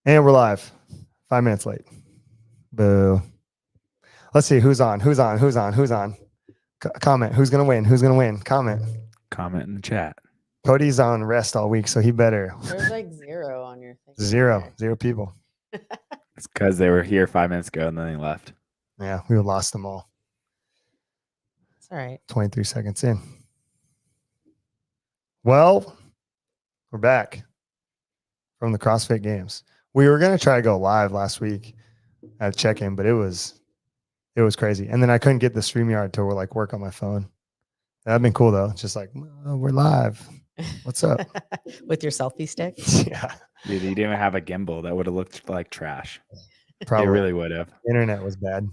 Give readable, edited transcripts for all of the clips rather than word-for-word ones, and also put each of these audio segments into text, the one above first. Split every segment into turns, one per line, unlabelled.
And we're live. 5 minutes late. Boo. Let's see who's on. Comment. Who's going to win? Comment
in the chat.
Cody's on rest all week, so he better.
There's like 0 on your thing.
Zero people.
It's because they were here 5 minutes ago and then they left.
Yeah, we lost them all.
It's all right.
23 seconds in. Well, we're back from the CrossFit Games. We were going to try to go live last week at check-in, but it was crazy. And then I couldn't get the StreamYard to work on my phone. That'd been cool though. It's just like, oh, we're live. What's up?
With your selfie stick?
Yeah.
Dude, you didn't even have a gimbal. That would have looked like trash.
Probably.
It really would have.
The internet was bad.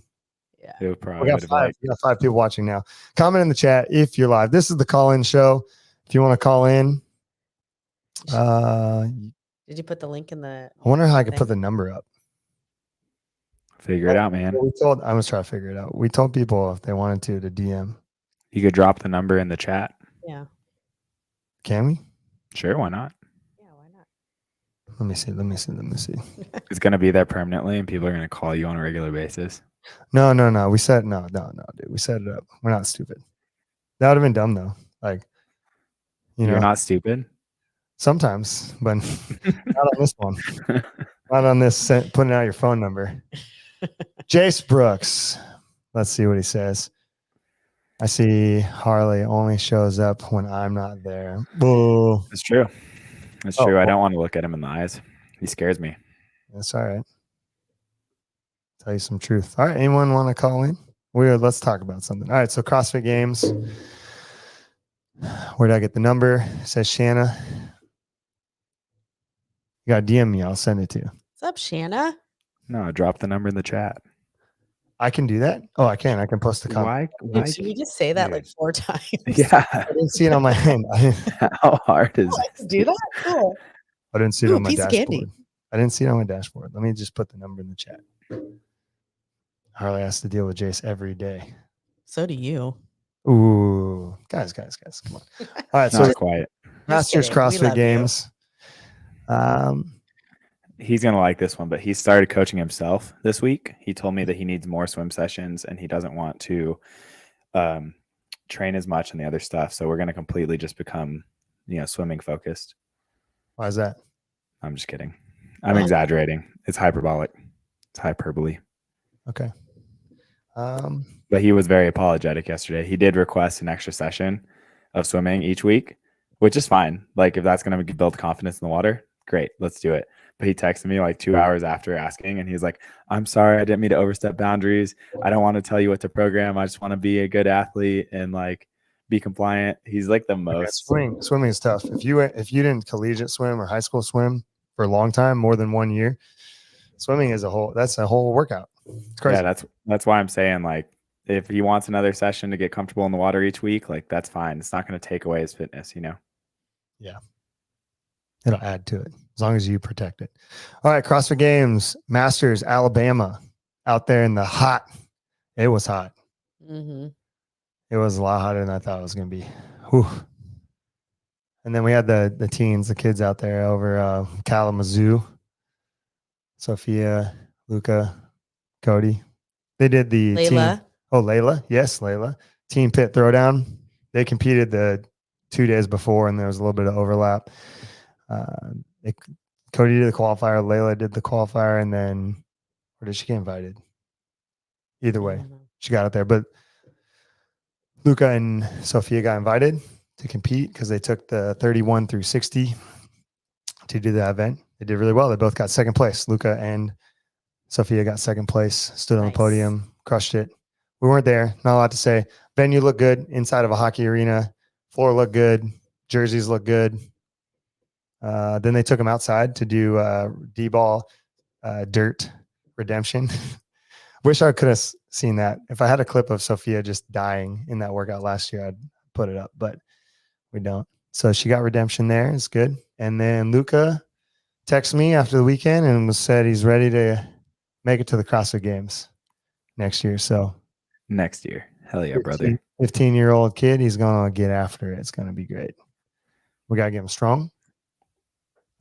Yeah.
It probably
We got 5 people watching now. Comment in the chat if you're live. This is the call-in show. If you want to call in,
did you put the link in the?
I wonder how I could put the number up.
Figure it out, man.
I was trying to figure it out. We told people if they wanted to DM.
You could drop the number in the chat.
Yeah.
Can we?
Sure, why not?
Yeah, why not?
Let me see.
It's going to be there permanently and people are going to call you on a regular basis.
No. We set no, dude. We set it up. We're not stupid. That would have been dumb though. Like,
You're not stupid?
Sometimes, but not on this one. Not on this putting out your phone number. Jace Brooks. Let's see what he says. I see Harley only shows up when I'm not there. Boo.
It's true. It's true. I don't want to look at him in the eyes. He scares me.
That's all right. Tell you some truth. All right. Anyone want to call in? Let's talk about something. All right. So CrossFit Games. Where did I get the number? It says Shanna. You got to DM me. I'll send it to you.
What's up, Shanna?
No, drop the number in the chat.
I can do that? Oh, I can. I can post a comment.
Why
Did you just say that like 4 times?
Yeah.
I didn't see it on my hand.
How hard is
it? Do that? Cool.
I didn't see it on my
piece of
dashboard.
candy.
I didn't see it on my dashboard. Let me just put the number in the chat. Harley has to deal with Jace every day.
So do you.
Ooh. Guys, come on. All right.
Not
So
quiet.
Masters CrossFit Games.
He's going to like this one, but he started coaching himself this week. He told me that he needs more swim sessions and he doesn't want to train as much and the other stuff. So we're going to completely just become, swimming focused.
Why is that?
I'm just kidding. I'm exaggerating. It's hyperbolic. It's hyperbole.
Okay.
But he was very apologetic yesterday. He did request an extra session of swimming each week, which is fine. Like if that's going to build confidence in the water, great, let's do it. But he texted me like 2 hours after asking and he's like, I'm sorry, I didn't mean to overstep boundaries. I don't want to tell you what to program. I just want to be a good athlete and like be compliant. He's like the most.
Swimming is tough. If you didn't collegiate swim or high school swim for a long time, more than 1 year, swimming is that's a whole workout. It's crazy.
Yeah, that's why I'm saying like if he wants another session to get comfortable in the water each week, like that's fine. It's not going to take away his fitness,
Yeah. It'll add to it as long as you protect it. All right. CrossFit Games, Masters, Alabama, out there in the hot. It was hot.
Mm-hmm.
It was a lot hotter than I thought it was going to be. Whew. And then we had the teens, the kids out there over Kalamazoo. Sophia, Luca, Cody. They did the
Layla.
Layla. Yes, Layla. Team pit throwdown. They competed the 2 days before, and there was a little bit of overlap. Cody did the qualifier. Layla did the qualifier, and then or did she get invited? Either way, she got out there. But Luca and Sophia got invited to compete because they took the 31 through 60 to do that event. They did really well. They both got second place. Luca and Sophia got second place, stood on the podium, crushed it. We weren't there. Not a lot to say. Venue looked good inside of a hockey arena. Floor looked good. Jerseys looked good. Then they took them outside to do D-ball dirt redemption. Wish I could have seen that. If I had a clip of Sophia just dying in that workout last year, I'd put it up, but we don't. So she got redemption there. It's good. And then Luca texted me after the weekend and said he's ready to make it to the CrossFit Games next year. So
next year. Hell yeah, brother.
15-year-old kid. He's going to get after it. It's going to be great. We got to get him strong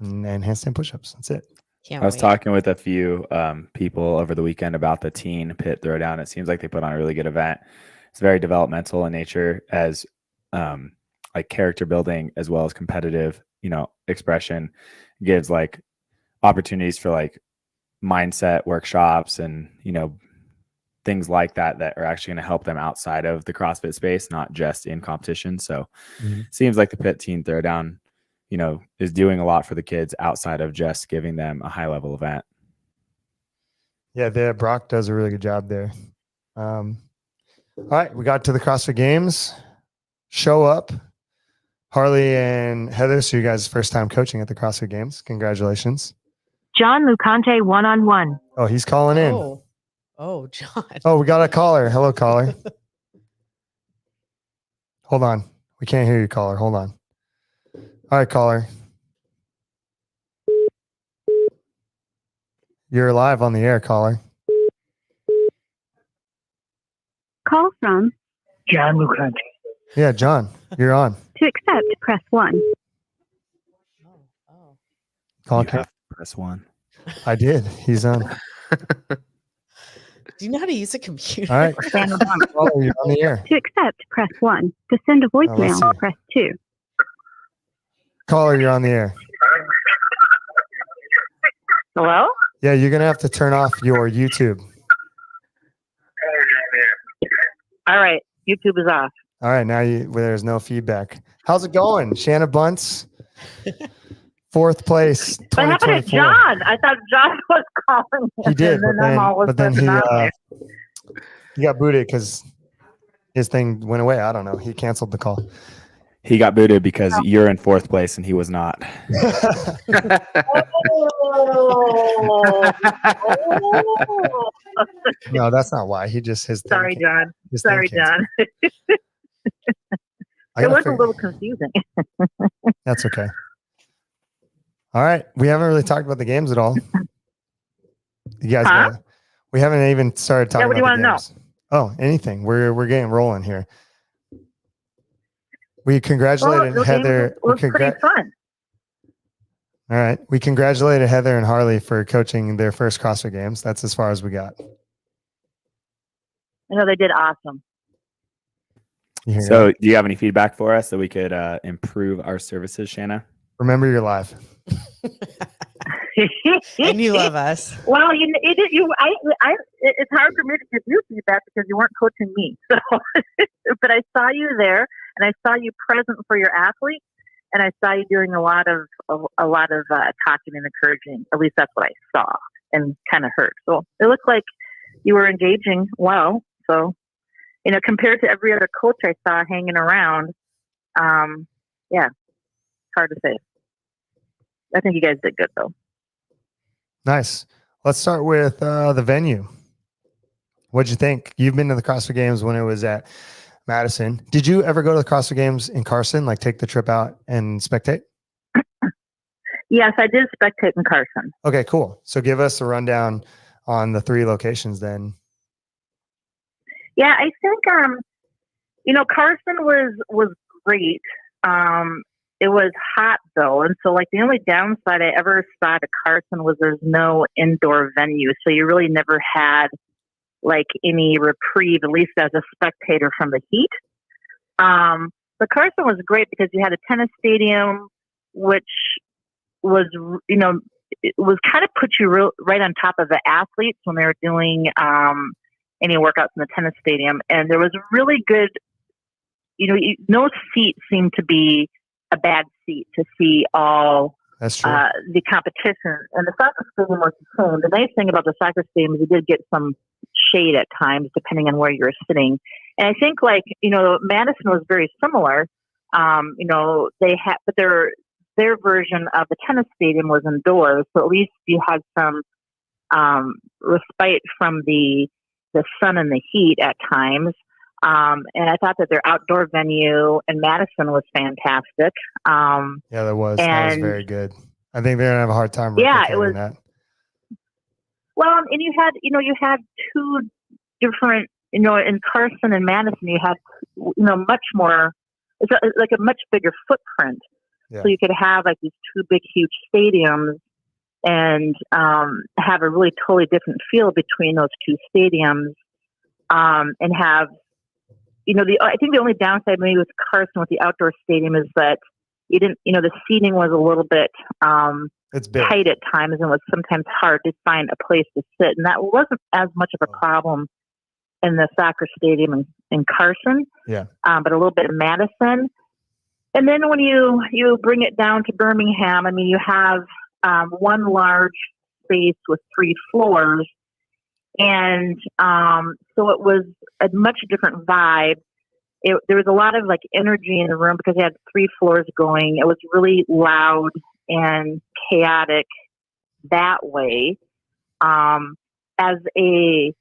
and handstand push-ups. That's it.
Can't
I was
wait.
talking with a few people over the weekend about the teen pit throwdown. It seems like they put on a really good event. It's very developmental in nature, as like character building as well as competitive, expression. Gives like opportunities for like mindset workshops and things like that are actually going to help them outside of the CrossFit space, not just in competition. So seems like the pit teen throwdown, is doing a lot for the kids outside of just giving them a high level event.
Yeah, Brock does a really good job there. All right, we got to the CrossFit Games. Show up, Harley and Heather. So you guys' first time coaching at the CrossFit Games. Congratulations.
John Lucante 1-on-1.
Oh, he's calling in.
Oh, John.
Oh, we got a caller. Hello, caller. Hold on. We can't hear you, caller. Hold on. All right, caller. You're live on the air, caller.
Call from
John Lucante.
Yeah, John, you're on.
to accept, press 1.
Oh.
Call
You have to press 1.
I did. He's on.
Do you know how to use a computer?
All right. Caller, you're on the air.
To accept, press 1. To send a
let's
voicemail,
see.
press 2.
Caller, you're on the air.
Hello?
Yeah, you're going to have to turn off your YouTube.
All right. YouTube is off.
All right, now there's no feedback. How's it going? Shanna Bunce, 4th place,
What happened to
2024.
John? I thought John was calling.
He did,
and then I'm all of a
but then
sudden on there.
he got booted because his thing went away. I don't know. He canceled the call.
He got booted because you're in 4th place and he was not.
No, that's not why. He just his thing.
Sorry, John.
his thing
Sorry,
canceled.
John.
I
It
gotta
was a
figure-
little confusing.
That's okay. All right, we haven't really talked about the games at all. You guys,
Huh?
we haven't even started talking
what do you
about the
wanna know?
games. Oh, anything. We're getting rolling here. We congratulated
the
Heather.
game was pretty fun.
All right, we congratulated Heather and Harley for coaching their first CrossFit Games. That's as far as we got.
I know they did awesome.
You hear
So
that?
do you have any feedback for us so we could improve our services, Shanna?
Remember, you're live.
And you love us.
Well, it's hard for me to give you feedback because you weren't coaching me. So, but I saw you there, and I saw you present for your athletes, and I saw you doing a lot of talking and encouraging. At least that's what I saw and kind of heard. So it looked like you were engaging well. So, compared to every other coach I saw hanging around, yeah, hard to say. I think you guys did good though.
Nice. Let's start with the venue. What'd you think? You've been to the CrossFit Games when it was at Madison. Did you ever go to the CrossFit Games in Carson, like take the trip out and spectate?
Yes, I did spectate in Carson.
Okay, cool. So give us a rundown on the 3 locations then.
Yeah, I think Carson was great. It was hot though, and so like the only downside I ever saw to Carson was there's no indoor venue, so you really never had like any reprieve, at least as a spectator, from the heat. But Carson was great because you had a tennis stadium, which was it was kind of put you right on top of the athletes when they were doing any workouts in the tennis stadium, and there was really good. No seat seemed to be a bad seat to see all
That's true.
the competition. And the soccer stadium was the same. The nice thing about the soccer stadium is you did get some shade at times, depending on where you were sitting. And I think Madison was very similar. They had, but their version of the tennis stadium was indoors, so at least you had some respite from the sun and the heat at times. And I thought that their outdoor venue in Madison was fantastic.
Yeah, that was very good. I think they're gonna have a hard time replicating that.
Well, and you had 2 different, in Carson and Madison, you had, much more, it's like a much bigger footprint.
Yeah.
So you could have like these 2 big, huge stadiums and have a really totally different feel between those two stadiums, and have, I think the only downside maybe with Carson with the outdoor stadium is that you didn't, the seating was a little bit
It's big.
tight at times and was sometimes hard to find a place to sit. And that wasn't as much of a problem in the soccer stadium in Carson,
Yeah.
But a little bit in Madison. And then when you bring it down to Birmingham, I mean, you have one large space with 3 floors. And so it was a much different vibe. There was a lot of like energy in the room because it had 3 floors going. It was really loud and chaotic that way. As an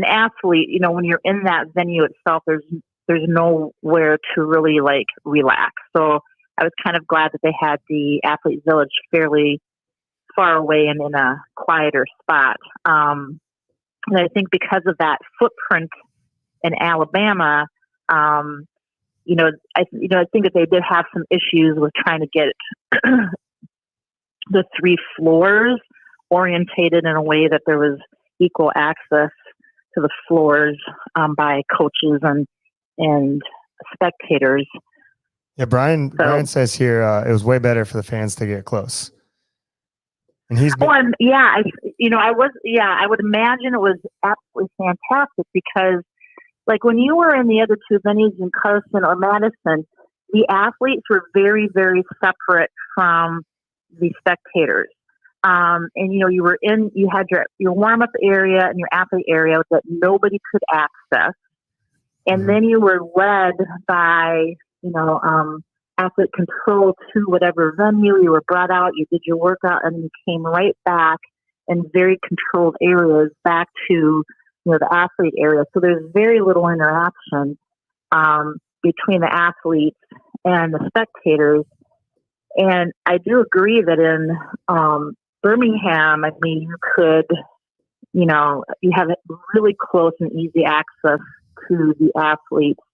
athlete, when you're in that venue itself, there's nowhere to really like relax. So I was kind of glad that they had the athlete village fairly far away and in a quieter spot. And I think because of that footprint in Alabama, I think that they did have some issues with trying to get the 3 floors orientated in a way that there was equal access to the floors by coaches and spectators.
Yeah, Brian says here it was way better for the fans to get close. And he's been,
I would imagine it was absolutely fantastic because, like, when you were in the other 2 venues in Carson or Madison, the athletes were very, very separate from the spectators. And you had your warm up area and your athlete area that nobody could access, and then you were led by athlete control to whatever venue you were brought out. You did your workout, and you came right back in very controlled areas back to the athlete area. So there's very little interaction between the athletes and the spectators. And I do agree that in Birmingham, I mean, you could, you have really close and easy access to the athletes,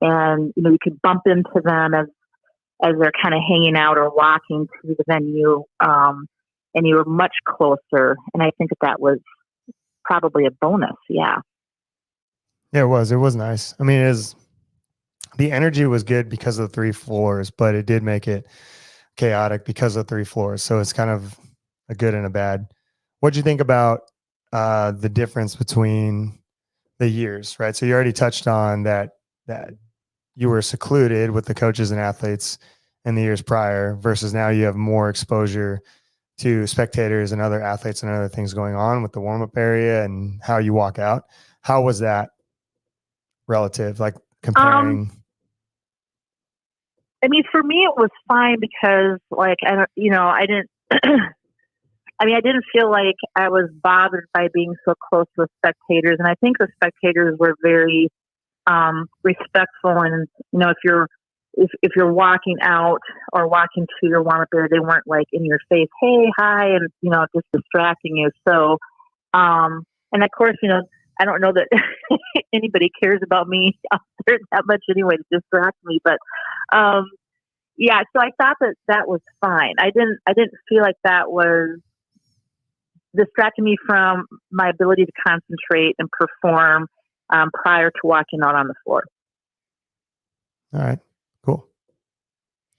and you could bump into them as they're kind of hanging out or walking to the venue, and you were much closer. And I think that was probably a bonus. Yeah.
Yeah, it was nice. I mean, the energy was good because of the 3 floors, but it did make it chaotic because of 3 floors. So it's kind of a good and a bad. What'd you think about the difference between the years, right? So you already touched on that you were secluded with the coaches and athletes in the years prior versus now you have more exposure to spectators and other athletes and other things going on with the warm-up area and how you walk out. How was that relative, like comparing?
I mean, for me, it was fine because, like, I didn't. I didn't feel like I was bothered by being so close with spectators, and I think the spectators were very respectful. And if you're walking out or walking to your warm up area, they weren't like in your face, hey, hi, and just distracting you. So, and of course, I don't know that anybody cares about me out there that much anyway to distract me, but so I thought that was fine. I didn't feel like that was distracting me from my ability to concentrate and perform prior to walking out on the floor.
All right, cool.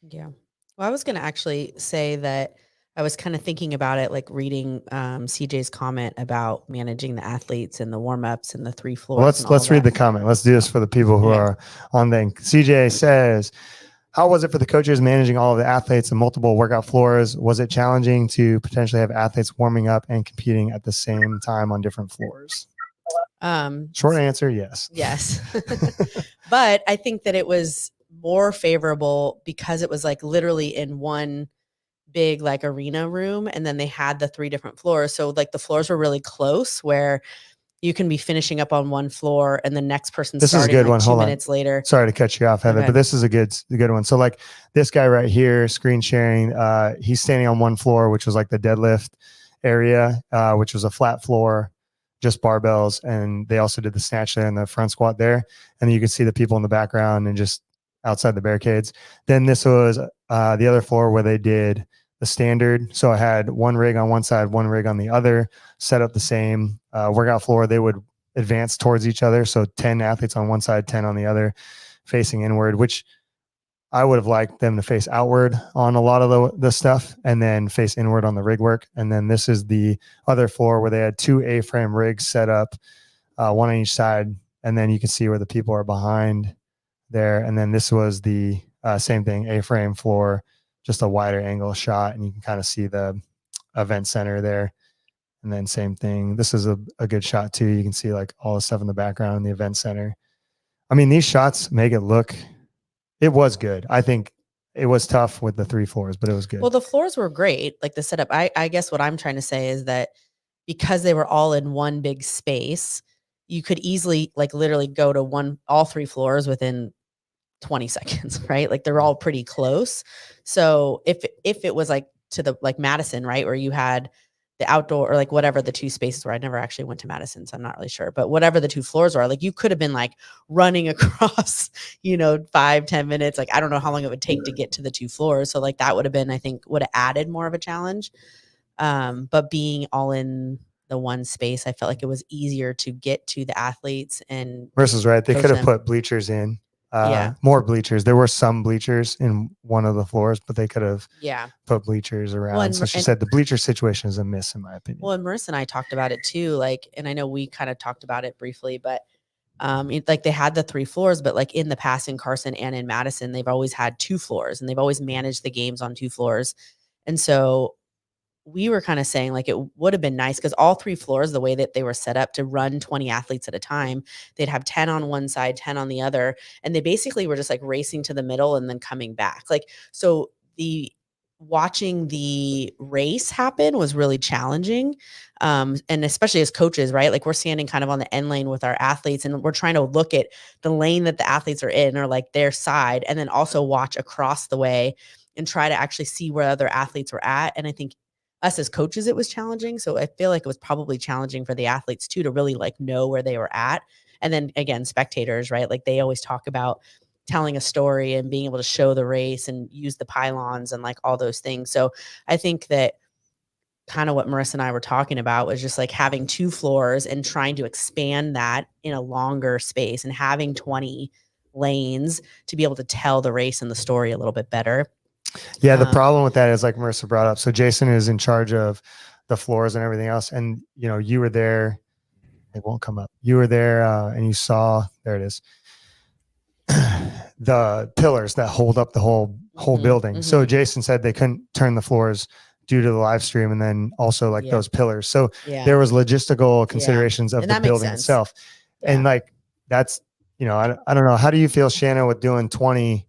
Yeah. Well, I was going to actually say that I was kind of thinking about it, like reading CJ's comment about managing the athletes and the warm-ups and the 3 floors.
Well, let's read the comment. Let's do this for the people who are on the CJ says, how was it for the coaches managing all of the athletes and multiple workout floors? Was it challenging to potentially have athletes warming up and competing at the same time on different floors? Short answer, yes.
Yes. But I think that it was more favorable because it was like literally in one big like arena room, and then they had the 3 different floors. So like the floors were really close where you can be finishing up on one floor and the next person starting like 2 minutes later.
Sorry to cut you off, Heather, but this is a good one. So like this guy right here, screen sharing, he's standing on one floor, which was like the deadlift area, which was a flat floor, just barbells. And they also did the snatch there and the front squat there. And you can see the people in the background and just outside the barricades. Then this was the other floor where they did the standard. So I had one rig on one side, one rig on the other, set up the same workout floor. They would advance towards each other. So 10 athletes on one side, 10 on the other, facing inward, which I would have liked them to face outward on a lot of the stuff and then face inward on the rig work. And then this is the other floor where they had 2 A-frame rigs set up, one on each side. And then you can see where the people are behind there. And then this was the same thing, A-frame floor, just a wider angle shot. And you can kind of see the event center there. And then same thing. This is a good shot too. You can see like all the stuff in the background in the event center. I mean, these shots make it look, it was good. I think it was tough with the 3 floors, but it was good.
Well, the floors were great. Like the setup, I guess what I'm trying to say is that because they were all in one big space, you could easily like literally go to all 3 floors within 20 seconds, right? Like they're all pretty close. So if it was like to the like Madison, right, where you had the outdoor or like whatever the 2 spaces were, I never actually went to Madison, so I'm not really sure, but whatever the 2 floors are, like you could have been like running across, 5-10 minutes. Like, I don't know how long it would take to get to the 2 floors. So like that would have been, I think would have added more of a challenge. But being all in the one space, I felt like it was easier to get to the athletes and
Marissa's right. They
coach
could have
them.
put bleachers in.
Yeah.
More bleachers. There were some bleachers in one of the floors, but they could have
Yeah.
put bleachers around.
Well,
So she said the bleacher situation is a miss in my opinion.
Well, and Marissa and I talked about it too. Like, and I know we kind of talked about it briefly, but like they had the 3 floors, but like in the past in Carson and in Madison, they've always had 2 floors and they've always managed the games on 2 floors. And so we were kind of saying like it would have been nice because all 3 floors, the way that they were set up to run 20 athletes at a time, they'd have 10 on one side, 10 on the other. And they basically were just like racing to the middle and then coming back. Like, so watching the race happen was really challenging. And especially as coaches, right? Like we're standing kind of on the end lane with our athletes and we're trying to look at the lane that the athletes are in or like their side, and then also watch across the way and try to actually see where other athletes were at. And I think us as coaches, it was challenging. So I feel like it was probably challenging for the athletes too, to really like know where they were at. And then again, spectators, right? Like they always talk about telling a story and being able to show the race and use the pylons and like all those things. So I think that kind of what Marissa and I were talking about was just like having 2 floors and trying to expand that in a longer space and having 20 lanes to be able to tell the race and the story a little bit better.
Yeah, the problem with that is like Marissa brought up. So Jason is in charge of the floors and everything else. And, you were there. It won't come up. You were there and you saw, there it is, the pillars that hold up the whole building. So Jason said they couldn't turn the floors due to the live stream and then also like those pillars. So there was logistical considerations of the building itself.
Yeah.
And like, that's, I don't know. How do you feel, Shannon, with doing 20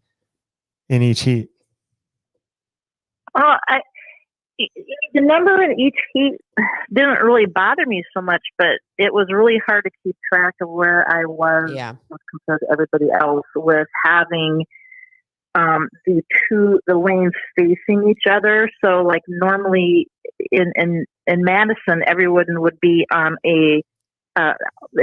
in each heat?
The number in each heat didn't really bother me so much, but it was really hard to keep track of where I was compared to everybody else with having the lanes facing each other. So like normally in Madison, everyone would be on if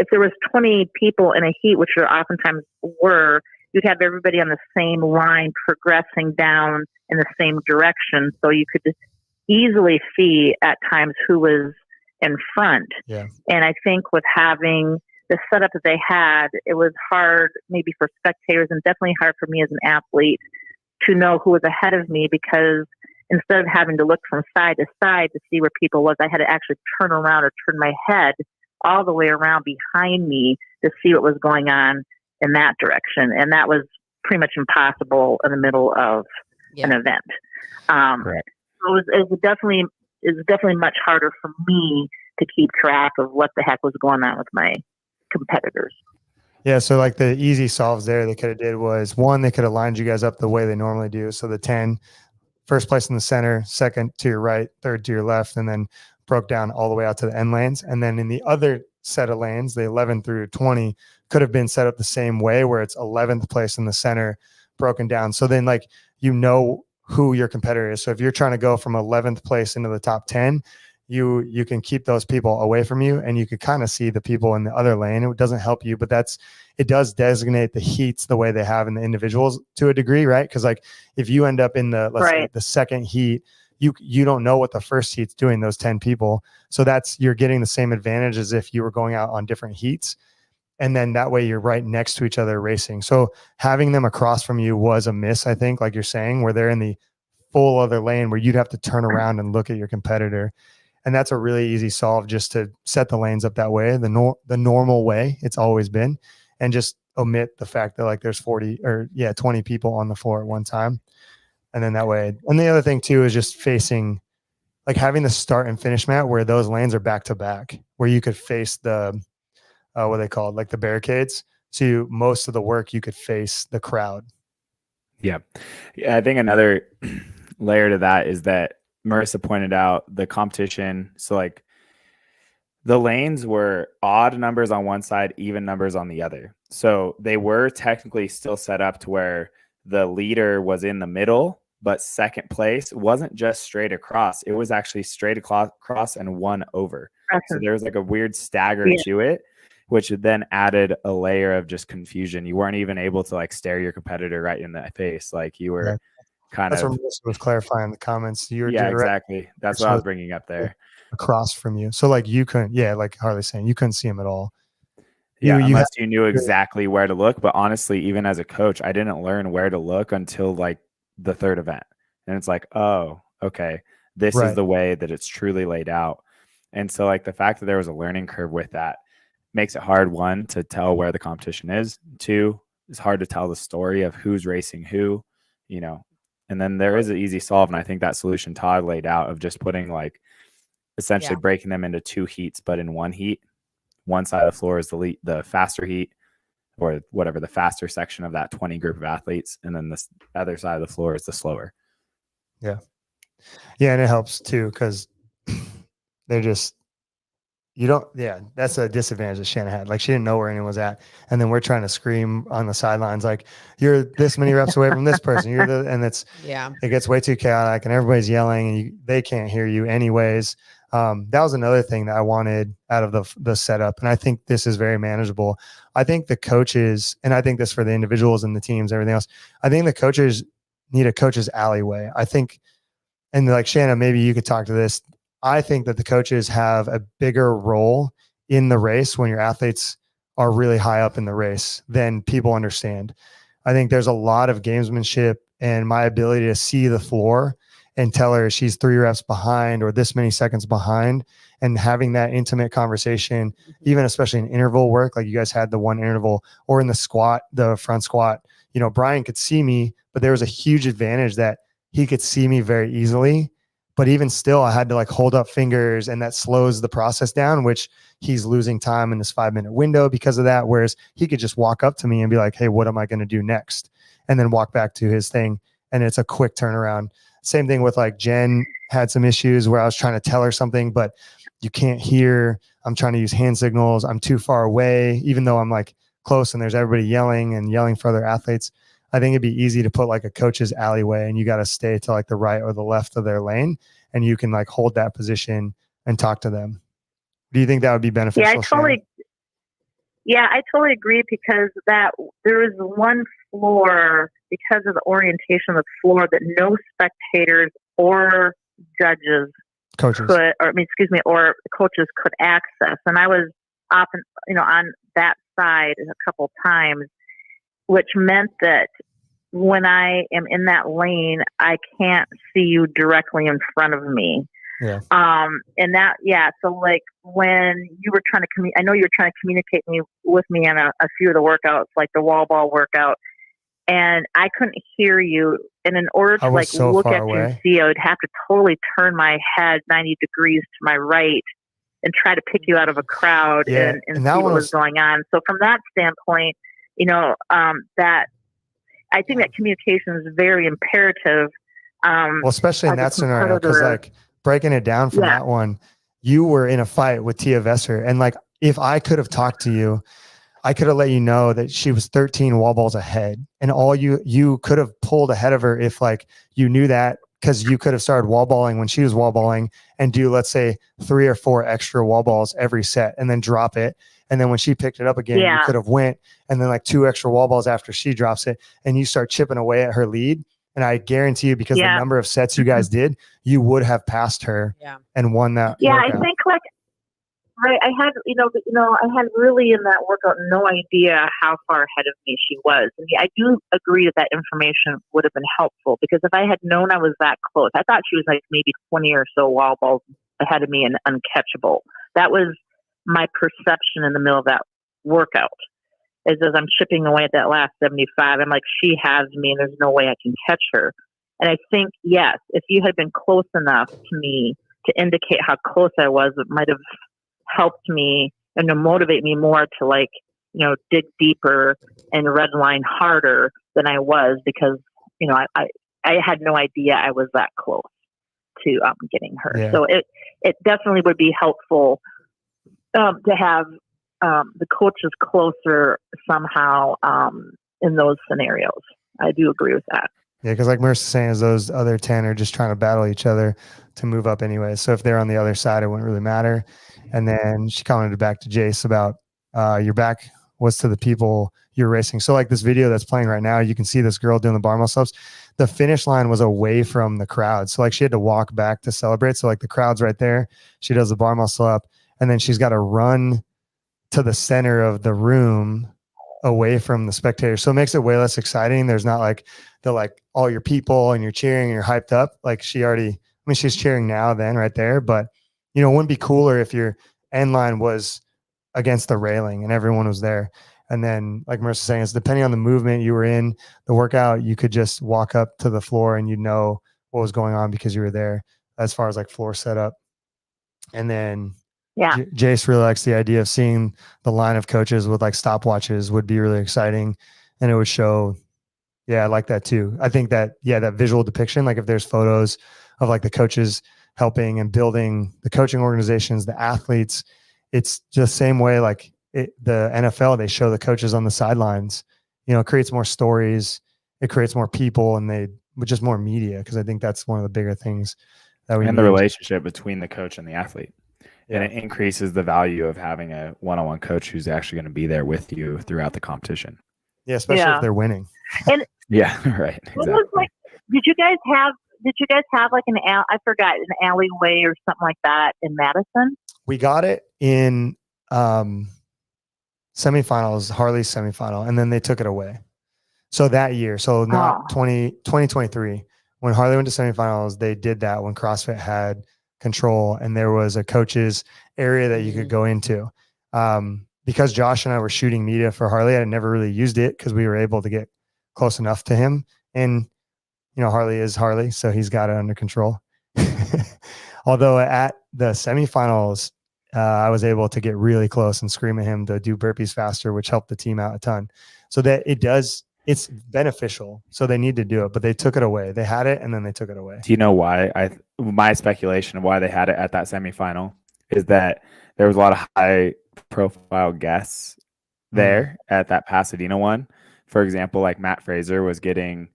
there was 20 people in a heat, which there oftentimes were, you'd have everybody on the same line progressing down in the same direction. So you could easily see at times who was in front.
Yeah.
And I think with having the setup that they had, it was hard maybe for spectators and definitely hard for me as an athlete to know who was ahead of me, because instead of having to look from side to side to see where people was, I had to actually turn around or turn my head all the way around behind me to see what was going on in that direction. And that was pretty much impossible in the middle of an event.
Correct.
So it was definitely much harder for me to keep track of what the heck was going on with my competitors.
Yeah, so like the easy solves there they could have did was, one, they could have lined you guys up the way they normally do. So the 10, first place in the center, second to your right, third to your left, and then broke down all the way out to the end lanes. And then in the other set of lanes, the 11 through 20 could have been set up the same way, where it's 11th place in the center broken down. So then like, who your competitor is. So if you're trying to go from 11th place into the top 10, you can keep those people away from you, and you could kind of see the people in the other lane. It doesn't help you, but it does designate the heats the way they have in the individuals to a degree, right? Because like if you end up in the, let's say the second heat, you don't know what the first heat's doing, those 10 people. So you're getting the same advantage as if you were going out on different heats. And then that way you're right next to each other racing. So having them across from you was a miss, I think, like you're saying, where they're in the full other lane where you'd have to turn around and look at your competitor. And that's a really easy solve, just to set the lanes up that way, the normal way it's always been, and just omit the fact that like there's 20 people on the floor at one time. And then that way, and the other thing too is just facing, like having the start and finish mat where those lanes are back to back, where you could face the, what they call like the barricades. So most of the work you could face the crowd.
Yeah. I think another layer to that is that Marissa pointed out the competition. So like the lanes were odd numbers on one side, even numbers on the other. So they were technically still set up to where the leader was in the middle, but second place wasn't just straight across. It was actually straight across and one over. So there was like a weird stagger to it, which then added a layer of just confusion. You weren't even able to like stare your competitor right in the face. Like you were
That's what Melissa was clarifying in the comments. You were
exactly. That's what I was bringing up there.
Across from you. So like you couldn't, like Harley's saying, you couldn't see him at all.
Unless you knew exactly where to look. But honestly, even as a coach, I didn't learn where to look until like the third event. And it's like, oh, okay, this is the way that it's truly laid out. And so like the fact that there was a learning curve with that makes it hard, one, to tell where the competition is. Two, it's hard to tell the story of who's racing who, and then there is an easy solve. And I think that solution Todd laid out of just putting like essentially breaking them into two heats, but in one heat, one side of the floor is the faster heat, or whatever, the faster section of that 20 group of athletes. And then the other side of the floor is the slower.
Yeah. Yeah. And it helps too, because they're just, that's a disadvantage that Shannon had. Like she didn't know where anyone was at. And then we're trying to scream on the sidelines, like you're this many reps away from this person. And it gets way too chaotic and everybody's yelling and they can't hear you anyways. That was another thing that I wanted out of the setup. And I think this is very manageable. I think the coaches, and I think this for the individuals and the teams, everything else, I think the coaches need a coach's alleyway. I think, and like Shannon, maybe you could talk to this. I think that the coaches have a bigger role in the race when your athletes are really high up in the race than people understand. I think there's a lot of gamesmanship, and my ability to see the floor and tell her she's 3 reps behind or this many seconds behind, and having that intimate conversation, even especially in interval work, like you guys had the one interval, or in the squat, the front squat, Brian could see me, but there was a huge advantage that he could see me very easily. But even still, I had to like hold up fingers, and that slows the process down, which he's losing time in this 5-minute window because of that. Whereas he could just walk up to me and be like, hey, what am I going to do next? And then walk back to his thing. And it's a quick turnaround. Same thing with like Jen had some issues where I was trying to tell her something, but you can't hear. I'm trying to use hand signals. I'm too far away, even though I'm like close and there's everybody yelling for other athletes. I think it'd be easy to put like a coach's alleyway, and you got to stay to like the right or the left of their lane, and you can like hold that position and talk to them. Do you think that would be beneficial?
I totally agree, because that there is one floor, because of the orientation of the floor, that no spectators or judges or coaches could access. And I was often, on that side a couple times, which meant that when I am in that lane, I can't see you directly in front of me.
Yeah.
So like when you were trying to I know you were trying to communicate with me on a few of the workouts, like the wall ball workout, and I couldn't hear you. And in order to look at you and see, I would have to totally turn my head 90 degrees to my right and try to pick you out of a crowd and see what was going on. So from that standpoint, that I think that communication is very imperative.
Especially in that scenario, because like breaking it down from that one, you were in a fight with Tia Vesser, and like if I could have talked to you, I could have let you know that she was 13 wall balls ahead, and all you could have pulled ahead of her if like you knew that because you could have started wall balling when she was wall balling and do, let's say, 3 or 4 extra wall balls every set and then drop it. And then when she picked it up again, you could have went and then like 2 extra wall balls after she drops it, and you start chipping away at her lead. And I guarantee you, because the number of sets you guys did, you would have passed her and won that.
Yeah,
workout.
I think like, right. I had, I had really in that workout no idea how far ahead of me she was. And I do agree that information would have been helpful, because if I had known I was that close, I thought she was like maybe 20 or so wall balls ahead of me and uncatchable. That was my perception in the middle of that workout. As I'm chipping away at that last 75, I'm like, she has me and there's no way I can catch her. And I think, yes, if you had been close enough to me to indicate how close I was, it might have helped me and to motivate me more to like, dig deeper and redline harder than I was, because, I had no idea I was that close to getting her.
Yeah.
So it definitely would be helpful to have the coaches closer somehow in those scenarios. I do agree with that.
Yeah, because like Marissa's saying, is those other 10 are just trying to battle each other to move up anyway. So if they're on the other side, it wouldn't really matter. And then she commented back to Jace about your back was to the people you're racing. So like this video that's playing right now, you can see this girl doing the barbell slopes. The finish line was away from the crowd. So like she had to walk back to celebrate. So like the crowd's right there. She does the barbell slop, and then she's got to run to the center of the room away from the spectators. So it makes it way less exciting. There's not like all your people and you're cheering and you're hyped up. Like she's cheering now then right there, but it wouldn't be cooler if your end line was against the railing and everyone was there. And then like Marissa's saying, it's depending on the movement you were in the workout, you could just walk up to the floor and know what was going on because you were there, as far as like floor setup. And then Jace really likes the idea of seeing the line of coaches with like stopwatches would be really exciting. And it would show, I like that too. I think that, that visual depiction, like if there's photos of like the coaches helping and building the coaching organizations, the athletes, it's just the same way like the NFL, they show the coaches on the sidelines, it creates more stories, it creates more people, and just more media. Because I think that's one of the bigger things that we need.
The relationship between the coach and the athlete. And it increases the value of having a one-on-one coach who's actually going to be there with you throughout the competition.
Yeah, especially if they're winning.
And
right. Exactly.
Did you guys have like I forgot, an alleyway or something like that in Madison?
We got it in semifinals, Harley's semifinal, and then they took it away. So that year, so not 2023, when Harley went to semifinals, they did that when CrossFit had control, and there was a coach's area that you could go into. Because Josh and I were shooting media for Harley, I never really used it because we were able to get close enough to him. And, Harley is Harley, so he's got it under control. Although at the semifinals, I was able to get really close and scream at him to do burpees faster, which helped the team out a ton. So that it's beneficial. So they need to do it, but they took it away. They had it and then they took it away.
Do you know why? My speculation of why they had it at that semifinal is that there was a lot of high profile guests there at that Pasadena one. For example, like Matt Fraser was getting,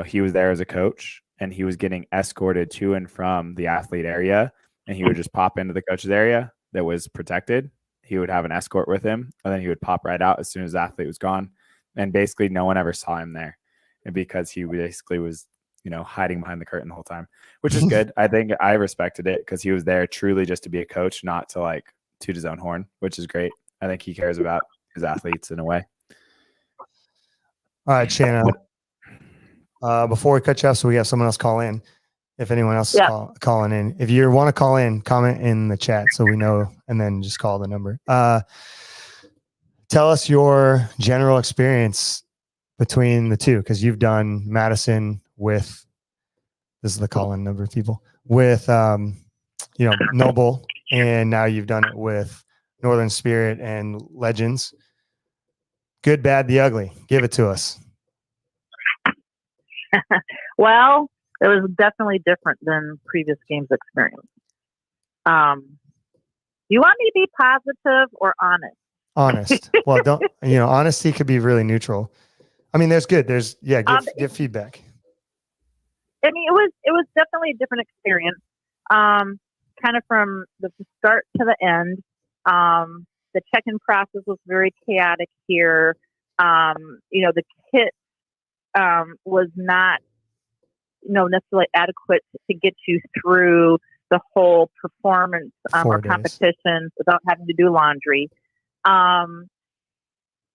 he was there as a coach and he was getting escorted to and from the athlete area, and he would just pop into the coach's area that was protected. He would have an escort with him, and then he would pop right out as soon as the athlete was gone. And basically no one ever saw him there, and because he basically was, hiding behind the curtain the whole time, which is good. I think I respected it because he was there truly just to be a coach, not to like toot his own horn, which is great. I think he cares about his athletes in a way.
All right, Shanna. Before we cut you off, so we have someone else call in. If anyone else is calling in, if you want to call in, comment in the chat so we know, and then just call the number. Tell us your general experience between the two, because you've done Madison with, this is the call-in number of people, with Noble, and now you've done it with Northern Spirit and Legends. Good, bad, the ugly. Give it to us.
Well, it was definitely different than previous games experience. You want me to be positive or honest?
Honest. Well, don't, honesty could be really neutral. I mean, there's good. There's, give feedback.
I mean, it was definitely a different experience. Kind of from the start to the end. The check-in process was very chaotic here. The kit was not, necessarily adequate to get you through the whole performance or
4 days.
competitions without having to do laundry.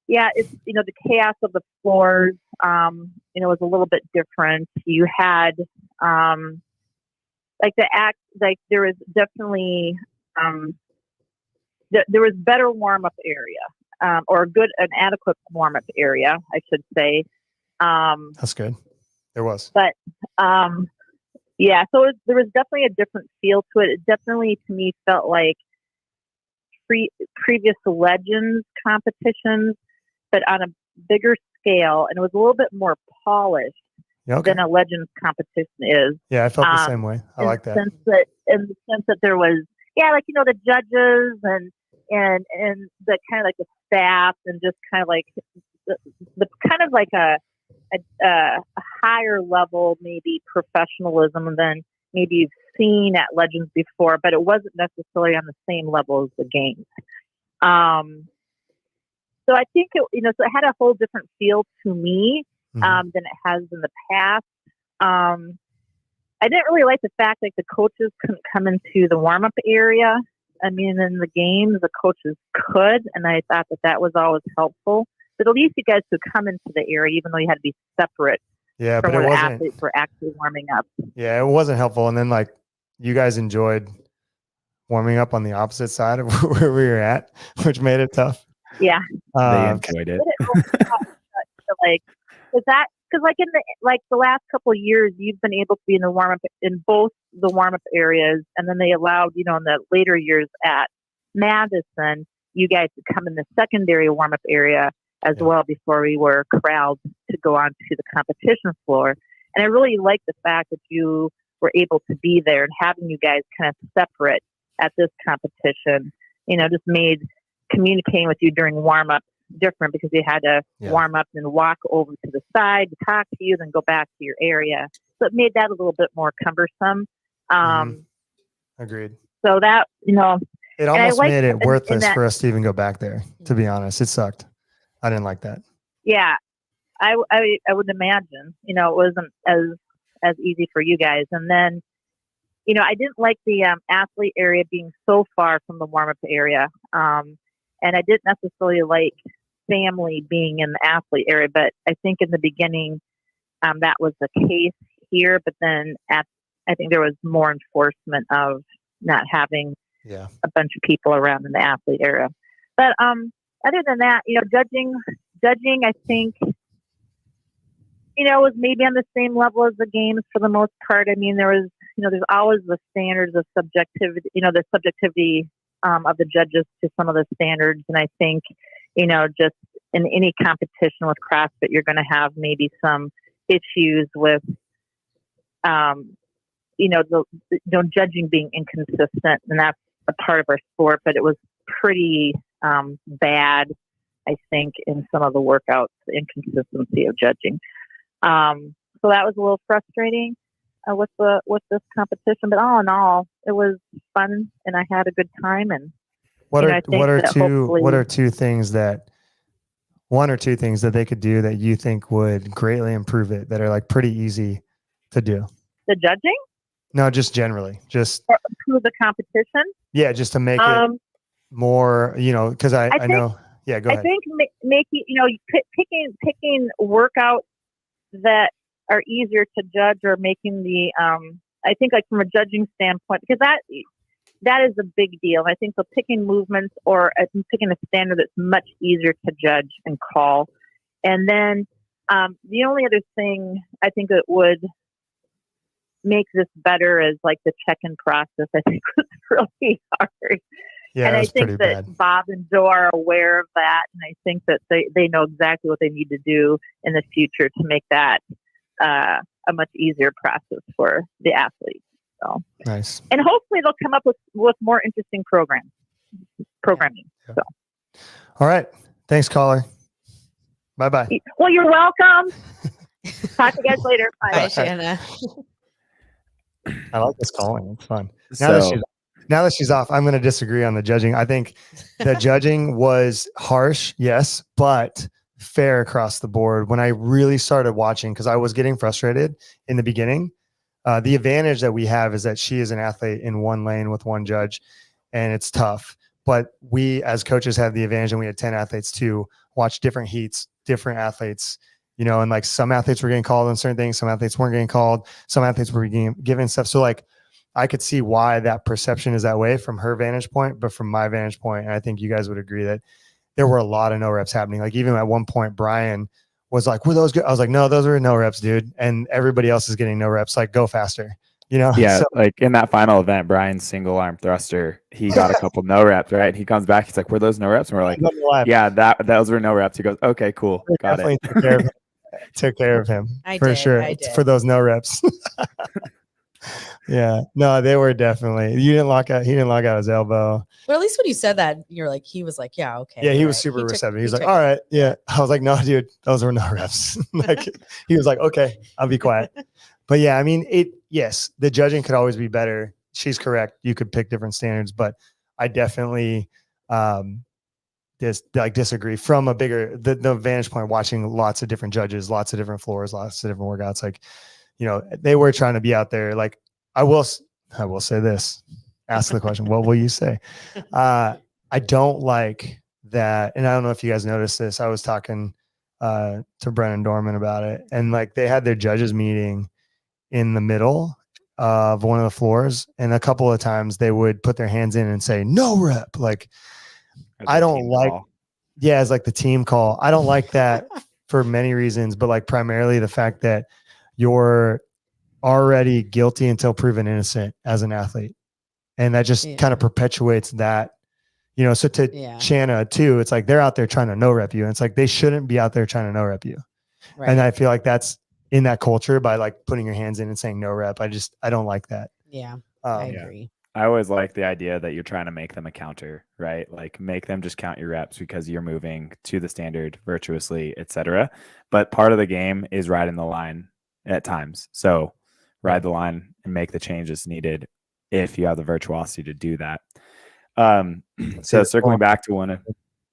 It's the chaos of the floors. Was a little bit different. You had there was definitely there was better warm up area or an adequate warm up area, I should say.
That's good. There was,
but so there was definitely a different feel to it. It definitely, to me, felt like previous Legends competitions, but on a bigger scale, and it was a little bit more polished than a Legends competition is.
Yeah, I felt the same way. I like that.
In the sense that there was, the judges and the kind of like the staff and just kind of like the kind of like a higher level, maybe professionalism than maybe you've seen at Legends before, but it wasn't necessarily on the same level as the games. So I think so it had a whole different feel to me than it has in the past. I didn't really like the fact that the coaches couldn't come into the warm up area. I mean, in the games, the coaches could, and I thought that was always helpful. But at least you guys could come into the area, even though you had to be separate.
Yeah,
from
but
where
it
the
wasn't.
athletes were actually warming up.
Yeah, it wasn't helpful. And then you guys enjoyed warming up on the opposite side of where we were at, which made it tough.
Yeah,
they enjoyed it.
Because in the last couple of years, you've been able to be in the warm up in both the warm up areas, and then they allowed in the later years at Madison, you guys to come in the secondary warm up area as well before we were corralled to go on to the competition floor. And I really like the fact that you were able to be there, and having you guys kind of separate at this competition, just made communicating with you during warm up different, because you had to warm up and walk over to the side to talk to you, then go back to your area. So it made that a little bit more cumbersome.
Agreed.
So that,
it almost made it worthless for us to even go back there. To be honest, it sucked. I didn't like that.
Yeah, I would imagine, it wasn't as easy for you guys. And then, I didn't like the athlete area being so far from the warm up area. And I didn't necessarily like family being in the athlete area, but I think in the beginning that was the case here. But then I think there was more enforcement of not having a bunch of people around in the athlete area. But other than that, judging, I think, was maybe on the same level as the games for the most part. I mean, there was, there's always the standards of subjectivity, the subjectivity of the judges to some of the standards. And I think, just in any competition with CrossFit, you're going to have maybe some issues with, judging being inconsistent. And that's a part of our sport, but it was pretty bad, I think, in some of the workouts, the inconsistency of judging. So that was a little frustrating with this competition, but all in all, it was fun and I had a good time. And
one or two things that they could do that you think would greatly improve it, that are pretty easy to do?
The judging?
No, just generally, just
or improve the competition.
Yeah, just to make it more, because I know. Yeah, go ahead.
I think making, picking workouts that are easier to judge, or making the, I think from a judging standpoint, because that is a big deal. I think picking movements or picking a standard that's much easier to judge and call. And then the only other thing I think that would make this better is the check-in process. I think was really hard.
Yeah,
and I think that
bad.
Bob and Joe are aware of that, and I think that they know exactly what they need to do in the future to make that a much easier process for the athletes. So
nice.
And hopefully they'll come up with more interesting programming. Yeah. So.
All right. Thanks, caller. Bye-bye.
Well, you're welcome. Talk to you guys later. Bye.
Bye, Shanna.
I like this calling. It's fun.
So
Now that she's off, I'm going to disagree on the judging. I think the judging was harsh, yes, but fair across the board. When I really started watching, because I was getting frustrated in the beginning, the advantage that we have is that she is an athlete in one lane with one judge, and it's tough. But we as coaches have the advantage, and we had 10 athletes to watch different heats, different athletes, you know, and like some athletes were getting called on certain things, some athletes weren't getting called, some athletes were getting given stuff. So like I could see why that perception is that way from her vantage point, but from my vantage point, and I think you guys would agree that there were a lot of no reps happening. Like even at one point, Brian was like, "Were those good?" I was like, "No, those were no reps, dude." And everybody else is getting no reps. Like, go faster, you know?
yeah,
So,
like in that final event, Brian's single arm thruster, he got a couple no reps, right? And he comes back, he's like, "Were those no reps?" And we're like, "Yeah, those were no reps." He goes, "Okay, cool, got it."
Took care of him
I
for
did,
sure.
I did.
For those no reps. Yeah, no, they were definitely. You didn't lock out. He didn't lock out his elbow.
But at least when you said that, you're like, he was like, yeah, okay.
Yeah, he
you're
was
right.
super receptive. He was
he
like,
took
"All
it.
right, yeah." I was like, "No, dude, those were no reps." Like he was like, "Okay, I'll be quiet." But yeah, I mean, yes, the judging could always be better. She's correct. You could pick different standards, but I definitely disagree from a bigger the vantage point, watching lots of different judges, lots of different floors, lots of different workouts. Like, you know, they were trying to be out there. Like I will say this, ask the question, what will you say? I don't like that. And I don't know if you guys noticed this. I was talking to Brennan Dorman about it, and like they had their judges meeting in the middle of one of the floors, and a couple of times they would put their hands in and say no rep. Like I don't like
call.
Yeah, it's like the team call. I don't like that for many reasons, but like primarily the fact that you're already guilty until proven innocent as an athlete. And that just kind of perpetuates that, you know. So to Shanna too, it's like they're out there trying to no rep you. And it's like they shouldn't be out there trying to no rep you. Right. And I feel like that's in that culture by like putting your hands in and saying no rep. I don't like that.
Yeah. I agree.
I always like the idea that you're trying to make them a counter, right? Like make them just count your reps because you're moving to the standard virtuously, etc. But part of the game is riding the line at times. So ride the line and make the changes needed if you have the virtuosity to do that. So circling back to one of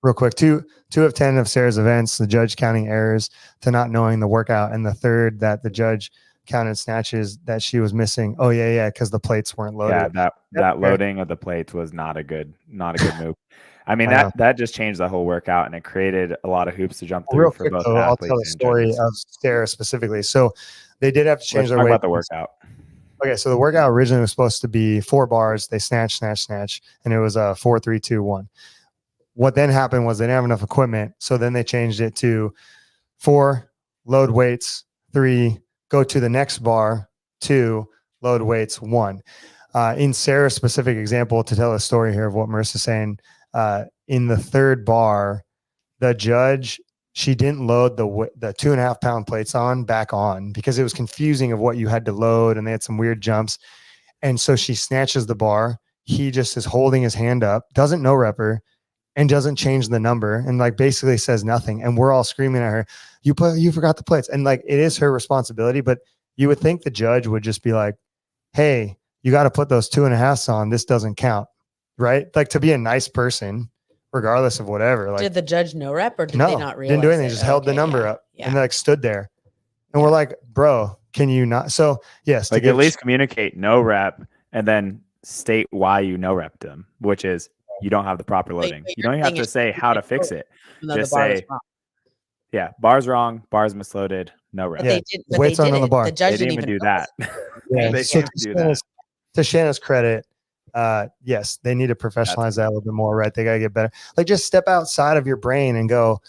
real quick, two of 10 of Sarah's events, the judge counting errors to not knowing the workout, and the third that the judge counted snatches that she was missing. Oh yeah, because the plates weren't loaded.
Yeah, that loading of the plates was not a good move. I mean, that just changed the whole workout, and it created a lot of hoops to jump through for both athletes.
I'll tell the story of Sarah specifically. So they did have to change their weight.
About the workout.
Okay, so the workout originally was supposed to be 4 bars. They snatch, and it was a 4, 3, 2, 1. What then happened was they didn't have enough equipment, so then they changed it to 4, load weights, 3, go to the next bar, 2, load weights, 1. In Sarah's specific example, to tell a story here of what Marissa's saying, in the third bar, the judge, she didn't load the 2.5 pound plates back on because it was confusing of what you had to load, and they had some weird jumps. And so she snatches the bar. He just is holding his hand up, doesn't no rep her, and doesn't change the number, and like basically says nothing. And we're all screaming at her, you forgot the plates. And like, it is her responsibility, but you would think the judge would just be like, hey, you got to put those 2.5s on. This doesn't count. Right. Like, to be a nice person, regardless of whatever. Like,
did the judge no rep, or did they not realize?
Didn't do anything. Just held the number up and like stood there. And we're like, bro, can you not? So yes.
Like, at least communicate no rep and then state why you no rep them, which is you don't have the proper loading. You don't even have to say how to fix it. Just say, bar's wrong, bar's misloaded, no rep.
Weights on the bar.
The judge
they didn't even do that.
They can't do that. To Shanna's credit, yes, they need to professionalize that a little bit more, right? They got to get better. Like, just step outside of your brain and go,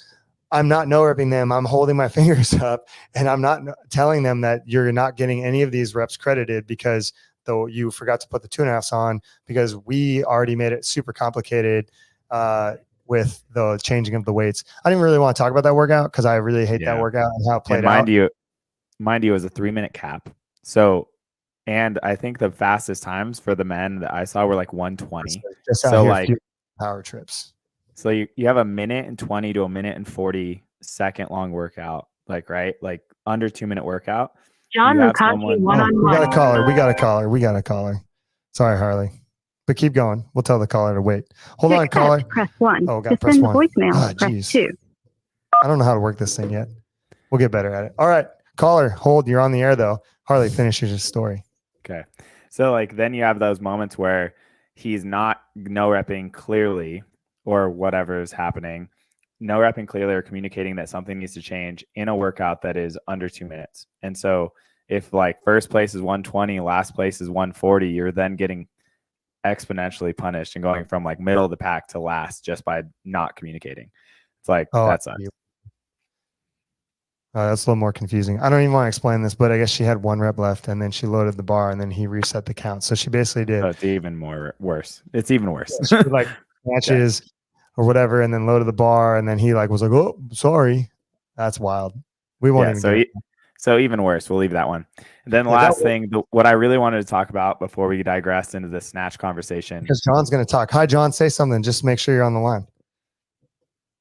I'm not no repping them. I'm holding my fingers up, and I'm not telling them that you're not getting any of these reps credited because though you forgot to put the 2.5s on, because we already made it super complicated with the changing of the weights. I didn't really want to talk about that workout because I really hate that workout and how it played out.
Mind you, it was a 3-minute cap. So, and I think the fastest times for the men that I saw were like 1:20.
So like power trips.
So you have a 1:20 to a 1:40 second long workout, like, right? Like under 2-minute workout.
John
You have
Lucante
someone-
Oh,
one-on-one.
we got a caller. We got a caller. We got a caller. Sorry, Harley. But keep going. We'll tell the caller to wait. Hold
To
on,
accept,
caller.
press 1.
Oh,
To
got press
send
one.
voicemail,
Ah,
press
jeez.
2.
I don't know how to work this thing yet. We'll get better at it. All right, caller, hold. You're on the air though. Harley finishes his story.
Okay. So like then you have those moments where he's not no repping clearly or whatever is happening, no repping clearly or communicating that something needs to change in a workout that is under 2 minutes. And so if like first place is 120, last place is 140, you're then getting exponentially punished and going from like middle of the pack to last just by not communicating. It's like that sucks.
That's a little more confusing. I don't even want to explain this, but I guess she had 1 rep left and then she loaded the bar and then he reset the count. So she basically did
So it's even more worse. It's even worse.
she did, like matches or whatever, and then loaded the bar, and then he like was like, "Oh, sorry." That's wild. We won't even.
So even worse. We'll leave that one. And then the last thing, what I really wanted to talk about before we digressed into the snatch conversation,
because John's going to talk. Hi, John. Say something. Just make sure you're on the line.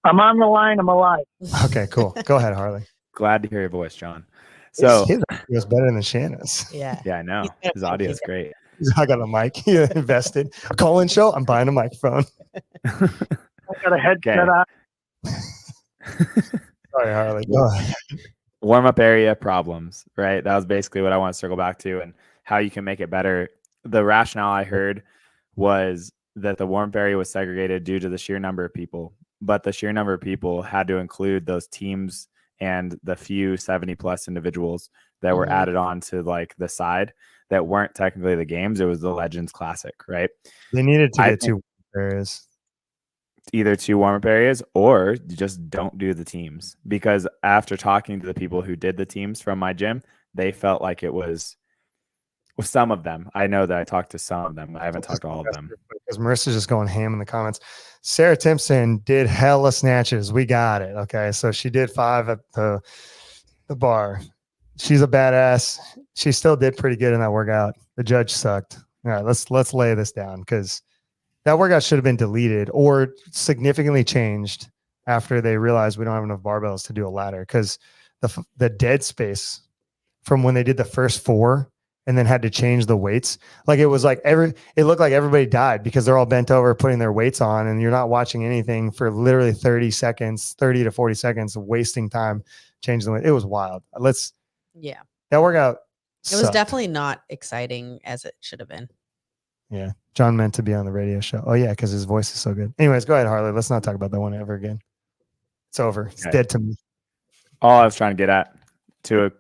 I'm on the line. I'm alive.
Okay, cool. Go ahead, Harley.
Glad to hear your voice, John. So
his was better than Shanna's.
Yeah.
Yeah, I know. His audio is great.
I got a mic. He invested. A call-in show. I'm buying a microphone.
I got a headset on.
Sorry, Harley. Go ahead.
Warm-up area problems, right? That was basically what I want to circle back to and how you can make it better. The rationale I heard was that the warm-up area was segregated due to the sheer number of people, but the sheer number of people had to include those teams and the few 70-plus individuals that were added on to like the side that weren't technically the games. It was the Legends Classic, right?
They needed to get 2 areas.
Either 2 warm-up areas or you just don't do the teams, because after talking to the people who did the teams from my gym, they felt like it was with some of them. I know that I talked to some of them. I haven't talked to all of them.
Because Marissa's just going ham in the comments. Sarah Timpson did hella snatches. We got it. Okay. So she did 5 at the bar. She's a badass. She still did pretty good in that workout. The judge sucked. All right, let's lay this down, because that workout should have been deleted or significantly changed after they realized we don't have enough barbells to do a ladder, because the dead space from when they did the first 4 and then had to change the weights, like it was like it looked like everybody died because they're all bent over putting their weights on and you're not watching anything for literally 30 to 40 seconds of wasting time changing the weight. It was wild. That workout
It was
sucked.
definitely not exciting as it should have been.
Yeah. John meant to be on the radio show. Oh, yeah, because his voice is so good. Anyways, go ahead, Harley. Let's not talk about that one ever again. It's over. It's dead to me.
All I was trying to get at, to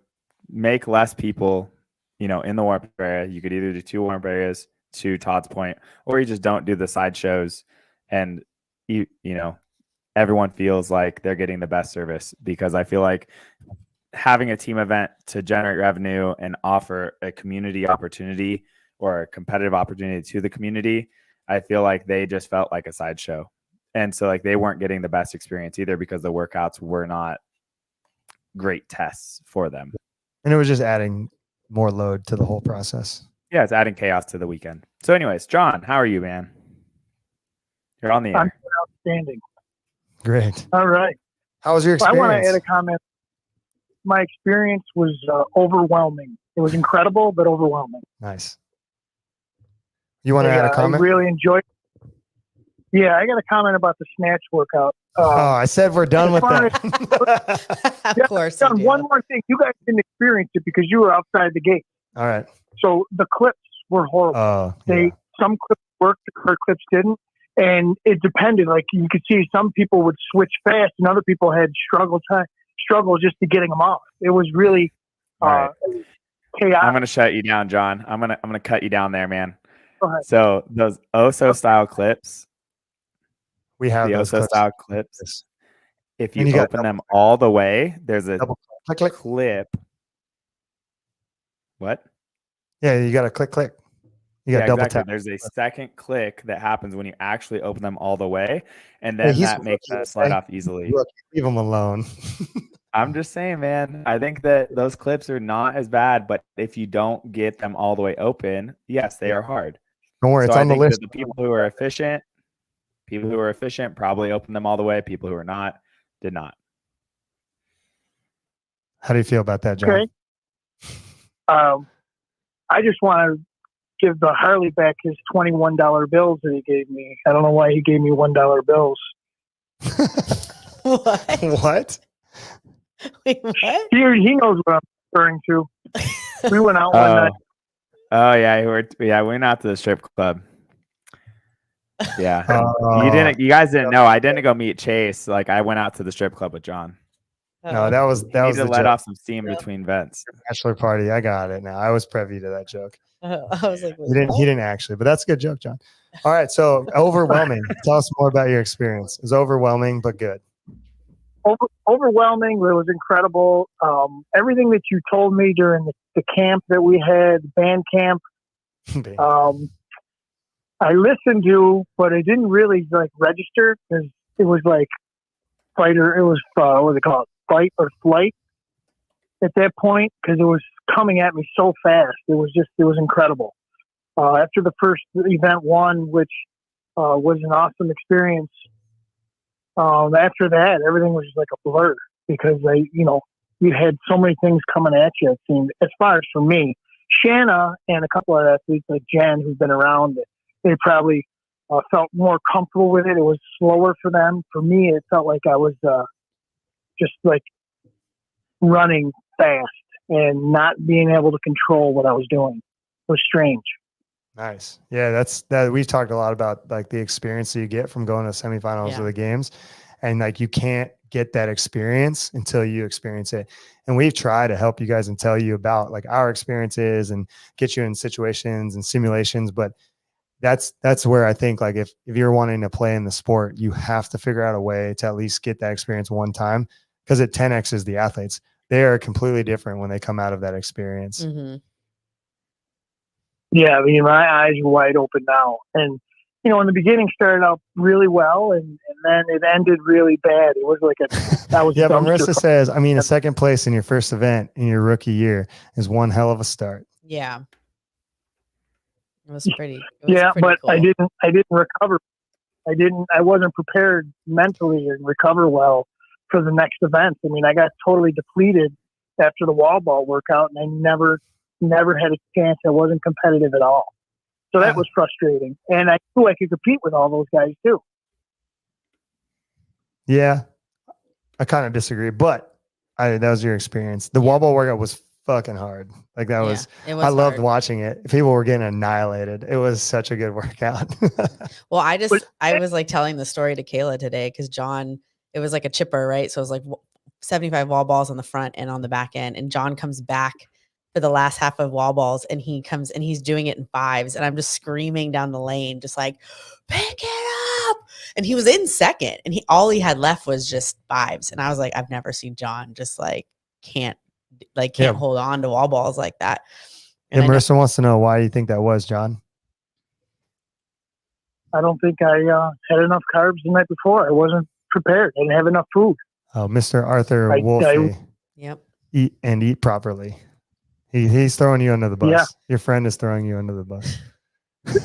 make less people, in the warm-up area, you could either do 2 warm-up areas, to Todd's point, or you just don't do the side shows, and everyone feels like they're getting the best service, because I feel like having a team event to generate revenue and offer a community opportunity or a competitive opportunity to the community, I feel like they just felt like a sideshow. And so like they weren't getting the best experience either, because the workouts were not great tests for them.
And it was just adding more load to the whole process.
Yeah, it's adding chaos to the weekend. So anyways, John, how are you, man? You're on the air.
I'm outstanding.
Great.
All right.
How was your
I
experience?
want to add a comment. My experience was overwhelming. It was incredible, but overwhelming.
Nice. You want to add a comment?
I really enjoyed it. Yeah, I got a comment about the snatch workout.
I said we're done with that.
Of course.
John, one more thing. You guys didn't experience it because you were outside the gate.
All right.
So the clips were horrible. Some clips worked, other clips didn't. And it depended. Like you could see some people would switch fast and other people had struggle just to getting them off. It was really chaotic.
I'm going to shut you down, John. I'm going to cut you down there, man.
Go ahead.
So those OSO style clips,
we have
the
those
OSO style clips. If you
got
open them all the way, there's a
click.
clip. What?
Yeah, you got to click. You got double tap.
There's a second click that happens when you actually open them all the way, and then that makes that slide off easily.
Look, leave them alone.
I'm just saying, man. I think that those clips are not as bad, but if you don't get them all the way open, yes, they are hard.
Don't worry, it's on the list.
The people who are efficient probably opened them all the way. People who are not did not.
How do you feel about that, John?
Okay. I just want to give the Harley back his $21 bills that he gave me. I don't know why he gave me $1 bills.
What?
What?
Wait, what?
He knows what I'm referring to. We went out one night.
Oh yeah, we went out to the strip club. Yeah,
Oh.
you guys didn't know. I didn't go meet Chase. Like I went out to the strip club with John.
No, that was
He
the
needed to let
joke.
off some steam between vents.
Bachelor party. I got it now. I was privy to that joke.
I was like,
He didn't actually, but that's a good joke, John. All right, so overwhelming. Tell us more about your experience. It was overwhelming, but good.
Overwhelming. It was incredible. Everything that you told me during the camp that we had, band camp, I listened to, but I didn't really like register because it was like fighter. It was what do they call it? Fight or flight at that point because it was coming at me so fast. It was incredible. After the first event one, which was an awesome experience. After that, everything was just like a blur because you had so many things coming at you. It seemed, as far as for me, Shanna and a couple of athletes like Jen, who've been around, they probably felt more comfortable with it. It was slower for them. For me, it felt like I was just like running fast and not being able to control what I was doing. It was strange.
Nice. Yeah, that's that. We've talked a lot about like the experience that you get from going to semifinals of the games, and like you can't get that experience until you experience it. And we've tried to help you guys and tell you about like our experiences and get you in situations and simulations. But that's where I think like if you're wanting to play in the sport, you have to figure out a way to at least get that experience one time, because it 10x's the athletes. They are completely different when they come out of that experience.
Mm-hmm.
Yeah, I mean, my eyes are wide open now. And, in the beginning started out really well, and then it ended really bad. It was like that was
yeah, but Marissa says, I mean, a second place in your first event in your rookie year is one hell of a start.
Yeah. It was pretty.
But
cool.
I didn't recover. I wasn't prepared mentally and recover well for the next event. I mean, I got totally depleted after the wall ball workout, and I never had a chance. I wasn't competitive at all. So that was frustrating. And I knew I could compete with all those guys too.
Yeah, I kind of disagree, but that was your experience. The wall ball workout was fucking hard. Like that was, I loved watching it. People were getting annihilated. It was such a good workout.
Well, I was like telling the story to Kayla today because John, it was like a chipper, right? So it was like 75 wall balls on the front and on the back end. And John comes back for the last half of wall balls and he comes and he's doing it in fives. And I'm just screaming down the lane, just like, pick it up. And he was in second and all he had left was just fives. And I was like, I've never seen John just like can't hold on to wall balls like that. And
Marissa wants to know why you think that was, John.
I don't think I had enough carbs the night before. I wasn't prepared. I didn't have enough food.
Oh, Mr. Arthur Wolfe.
Yep.
Eat properly. He's throwing you under the bus.
Yeah.
Your friend is throwing you under the bus.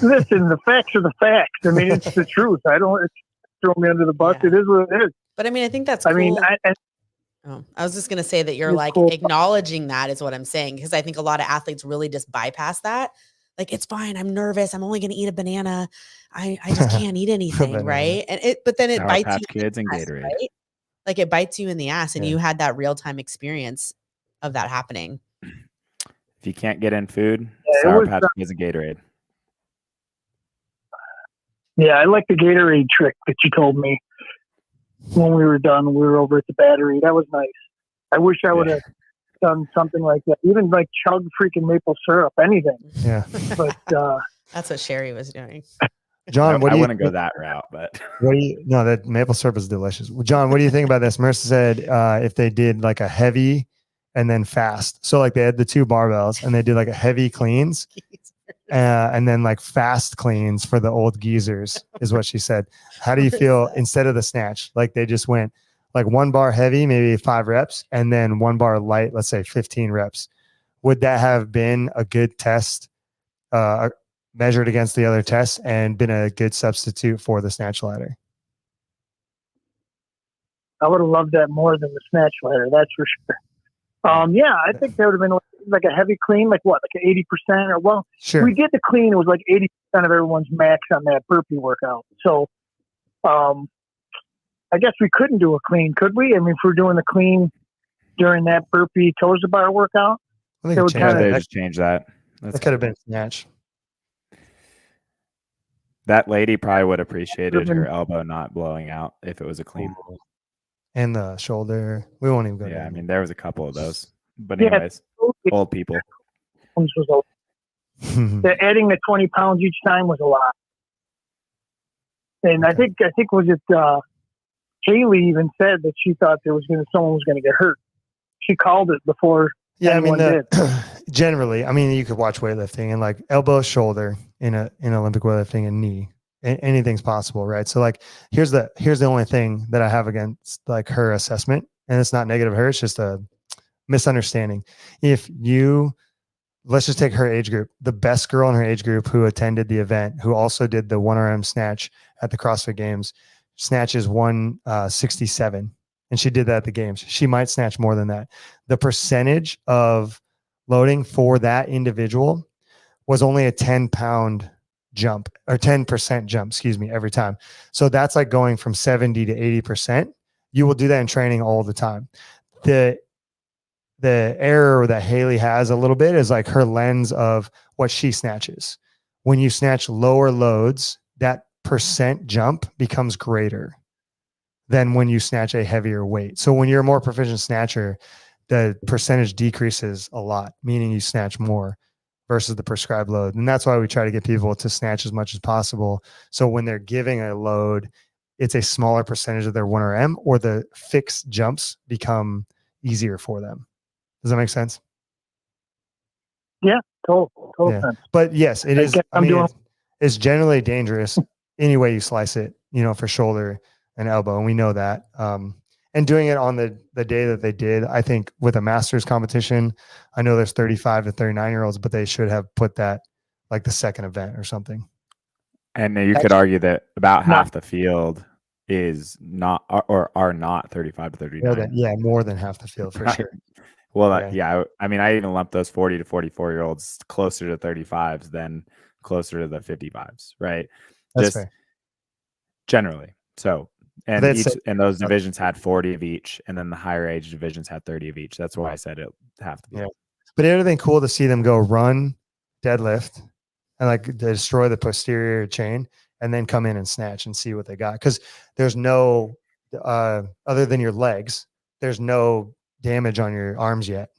Listen, the facts are the facts. I mean, it's the truth. I don't throw me under the bus. Yeah. It is what it is.
But I mean, I think that's cool.
I mean,
I was just going to say that you're like
cool.
acknowledging that is what I'm saying. Because I think a lot of athletes really just bypass that. Like, it's fine. I'm nervous. I'm only going to eat a banana. I just can't eat anything. Right. But then it bites you.
Kids and Gatorade.
Right? Like it bites you in the ass and you had that real time experience of that happening.
If you can't get in food, Sour Patch Kids and Gatorade.
Yeah, I like the Gatorade trick that you told me when we were done. We were over at the Battery. That was nice. I wish I would have done something like that. Even like chug freaking maple syrup, anything.
Yeah.
But
that's what Sherry was doing.
John,
I wouldn't go that route, but
that maple syrup is delicious. Well, John, what do you think about this? Marissa said if they did like a heavy and then fast. So like they had the two barbells and they did like a heavy cleans and then like fast cleans for the old geezers is what she said. How do you feel instead of the snatch? Like they just went like 1 bar heavy, maybe 5 reps, and then 1 bar light, let's say 15 reps. Would that have been a good test measured against the other tests and been a good substitute for the snatch ladder?
I would have loved that more than the snatch ladder. That's for sure. Yeah, I think that would have been like a heavy clean, like what, like 80% or well,
Sure.
we did the clean. It was like 80% of everyone's max on that burpee workout. So, I guess we couldn't do a clean, could we? I mean, if we're doing the clean during that burpee toes to bar workout,
I think
it would
kinda,
They
that,
just changed that.
that could have been snatch.
That lady probably would appreciated
been-
her elbow not blowing out if it was a clean.
And the shoulder. We won't even go
Yeah,
there.
I mean, there was a couple of those. But
Yeah.
anyways, old people.
was adding the 20 pounds each time was a lot. And
Okay.
I think was it Haley even said that she thought someone was gonna get hurt. She called it before.
Yeah, I mean,
anyone
generally, I mean, you could watch weightlifting and like elbow, shoulder in Olympic weightlifting and knee, anything's possible, right? So like, here's the only thing that I have against like her assessment, and it's not negative her, it's just a misunderstanding. Let's just take her age group, the best girl in her age group who attended the event, who also did the 1RM snatch at the CrossFit Games, snatches 167. And she did that at the games. She might snatch more than that. The percentage of loading for that individual was only a 10-pound jump or 10% jump, every time. So that's like going from 70 to 80%. You will do that in training all the time. The error that Haley has a little bit is like her lens of what she snatches. When you snatch lower loads, that percent jump becomes greater than when you snatch a heavier weight. So when you're a more proficient snatcher, the percentage decreases a lot, meaning you snatch more versus the prescribed load. And that's why we try to get people to snatch as much as possible. So when they're giving a load, it's a smaller percentage of their 1RM, or the fixed jumps become easier for them. Does that make sense?
Yeah, total
Yeah.
sense.
But yes, it is. I
I'm
mean,
doing-
it's generally dangerous any way you slice it, for shoulder and elbow. And we know that. And doing it on the day that they did, I think with a masters competition, I know there's 35 to 39-year-olds, but they should have put that like the second event or something.
And you could argue that about half the field is not or are not 35 to 39.
More than half the field for sure.
Well, yeah. I mean, I even lump those 40 to 44-year-olds closer to 35s than closer to the 55s, right?
That's
Just
fair.
Generally. So, and
That's
and those divisions had 40 of each, and then the higher age divisions had 30 of each. That's why I said it have to be.
Yeah. But it would have been cool to see them go run, deadlift, and like destroy the posterior chain, and then come in and snatch and see what they got. Because there's no, other than your legs, there's no damage on your arms yet.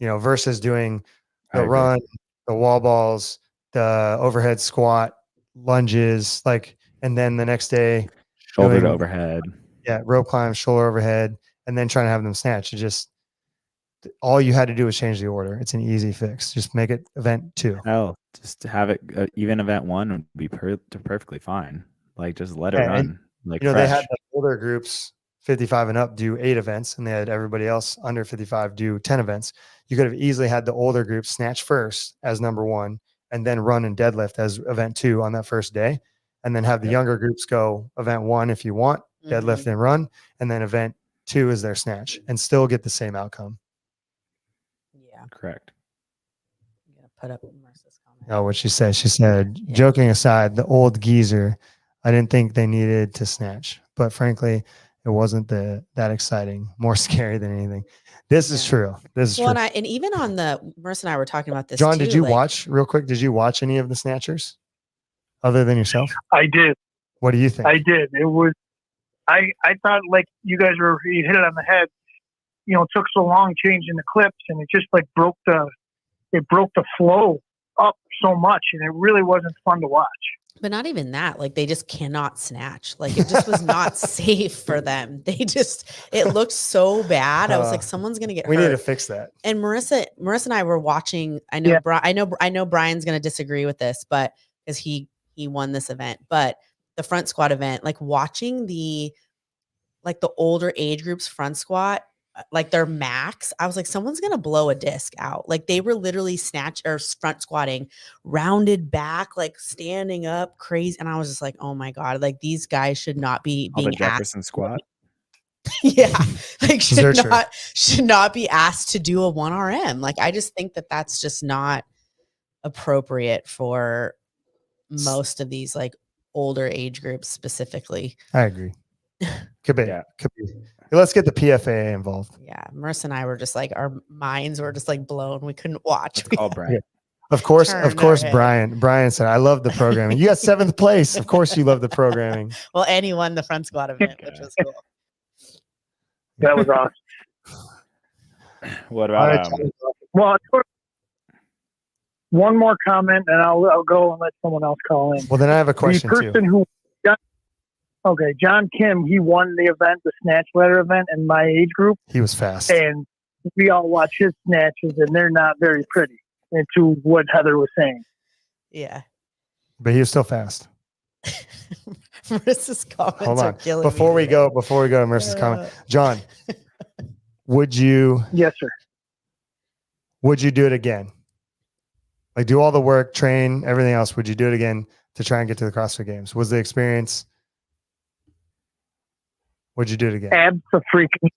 Versus doing the run, the wall balls, the overhead squat, lunges, and then the next day,
shoulder to overhead.
Yeah, rope climb, shoulder overhead, and then trying to have them snatch. All you had to do was change the order. It's an easy fix. Just make it event 2.
Hell, just to have it even event 1 would be perfectly fine. Like just let it run. Like
they had the older groups 55 and up do 8 events, and they had everybody else under 55 do 10 events. You could have easily had the older group snatch first as number 1, and then run and deadlift as event 2 on that first day, and then have the younger groups go event 1 if you want, deadlift and run, and then event 2 is their snatch, and still get the same outcome.
Yeah.
Correct.
I'm gonna put up Marissa's comment.
Oh, what she said. She said, joking aside, the old geezer, I didn't think they needed to snatch, but frankly, it wasn't that exciting, more scary than anything. This is true. This is true.
And even on Marissa and I were talking about this.
John,
too,
did you watch real quick? Did you watch any of the snatchers other than yourself?
I did.
What do you think?
I did. It was, I thought like you guys you hit it on the head. It took so long changing the clips, and it just like broke the flow up so much, and it really wasn't fun to watch.
But not even that, like they just cannot snatch. Like it just was not safe for them. It looked so bad. I was like, someone's going to get hurt.
We need to fix that.
And Marissa and I were watching, I know Brian's going to disagree with this, but because he won this event, but the front squat event, like watching the older age groups front squat, like their max, I was like, someone's going to blow a disc out. Like they were literally front squatting, rounded back, like standing up crazy. And I was just like, oh my God, like these guys should not be being
Jefferson squat.
Yeah, like
Zercher.
should not be asked to do a 1RM. Like I just think that that's just not appropriate for most of these like older age groups specifically.
I agree. Could be.
Yeah.
Could be. Let's get the PFAA involved.
Yeah, Marissa and I were just like our minds were just like blown. We couldn't watch.
Let's call Brian.
Of course,
Turned our head.
Brian said, I love the programming. You got 7th place. Of course you love the programming.
Well, and he won the front squat event, which was cool.
That was awesome.
What
All
about
right,
Well, one more comment, and I'll go and let someone else call in.
well, then I have a question
the
too.
person who, John Kim, he won the event, the snatch ladder event, in my age group,
He was fast.
and we all watch his snatches, and they're not very pretty. Into what Heather was saying.
Yeah.
But he was still fast.
Marissa's comments
Hold
are
on.
killing
Before
me
we go to Marissa's comment, John, would you
Yes, sir.
do it again? Like do all the work, train, everything else. Would you do it again to try and get to the CrossFit Games? Was the experience? Would you do it again?
Abso-freaking.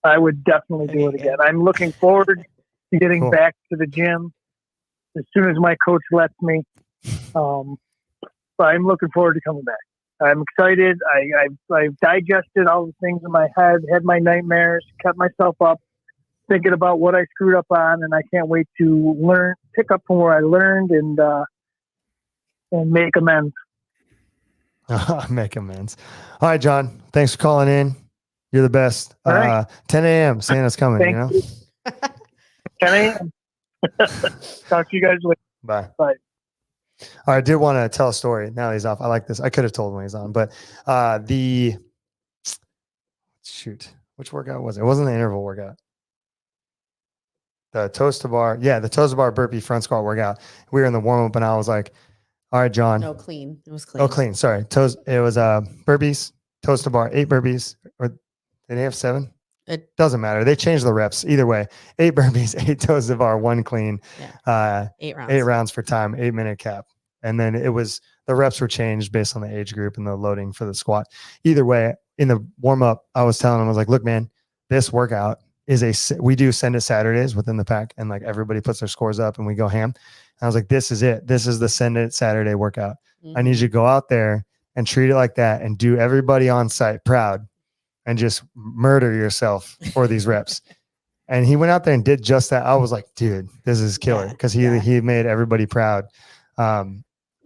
I would definitely do it again. I'm looking forward to getting
Cool.
back to the gym as soon as my coach lets me. But I'm looking forward to coming back. I'm excited. I've digested all the things in my head, had my nightmares, kept myself up, thinking about what I screwed up on, and I can't wait to pick up from where I learned and make amends.
Make amends. All right, John. Thanks for calling in. You're the best.
All right.
10 a.m. Santa's coming.
Thank you. 10 a.m. Talk to you guys later.
Bye.
Bye.
All right, I did want to tell a story. Now that he's off. I like this. I could have told him when he's on, but which workout was it? It wasn't the interval workout. The toes to bar. Yeah, the toes to bar burpee front squat workout. We were in the warm up and I was like, all right, John.
No, clean. It was clean.
Oh, clean. Sorry. Toes. It was burpees, toes to bar, 8 burpees. Or did they have 7? It doesn't matter. They changed the reps. Either way, 8 burpees, 8 toes to bar, 1 clean.
Yeah. 8 rounds.
8 rounds for time, 8-minute cap. And then the reps were changed based on the age group and the loading for the squat. Either way, in the warm up, I was telling him, I was like, look, man, this workout we do send it Saturdays within the pack, and like everybody puts their scores up and we go ham. And I was like, this is it. This is the send it Saturday workout. Mm-hmm. I need you to go out there and treat it like that and do everybody on site proud and just murder yourself for these reps. And he went out there and did just that. I was like, dude, this is killer. Because he made everybody proud. I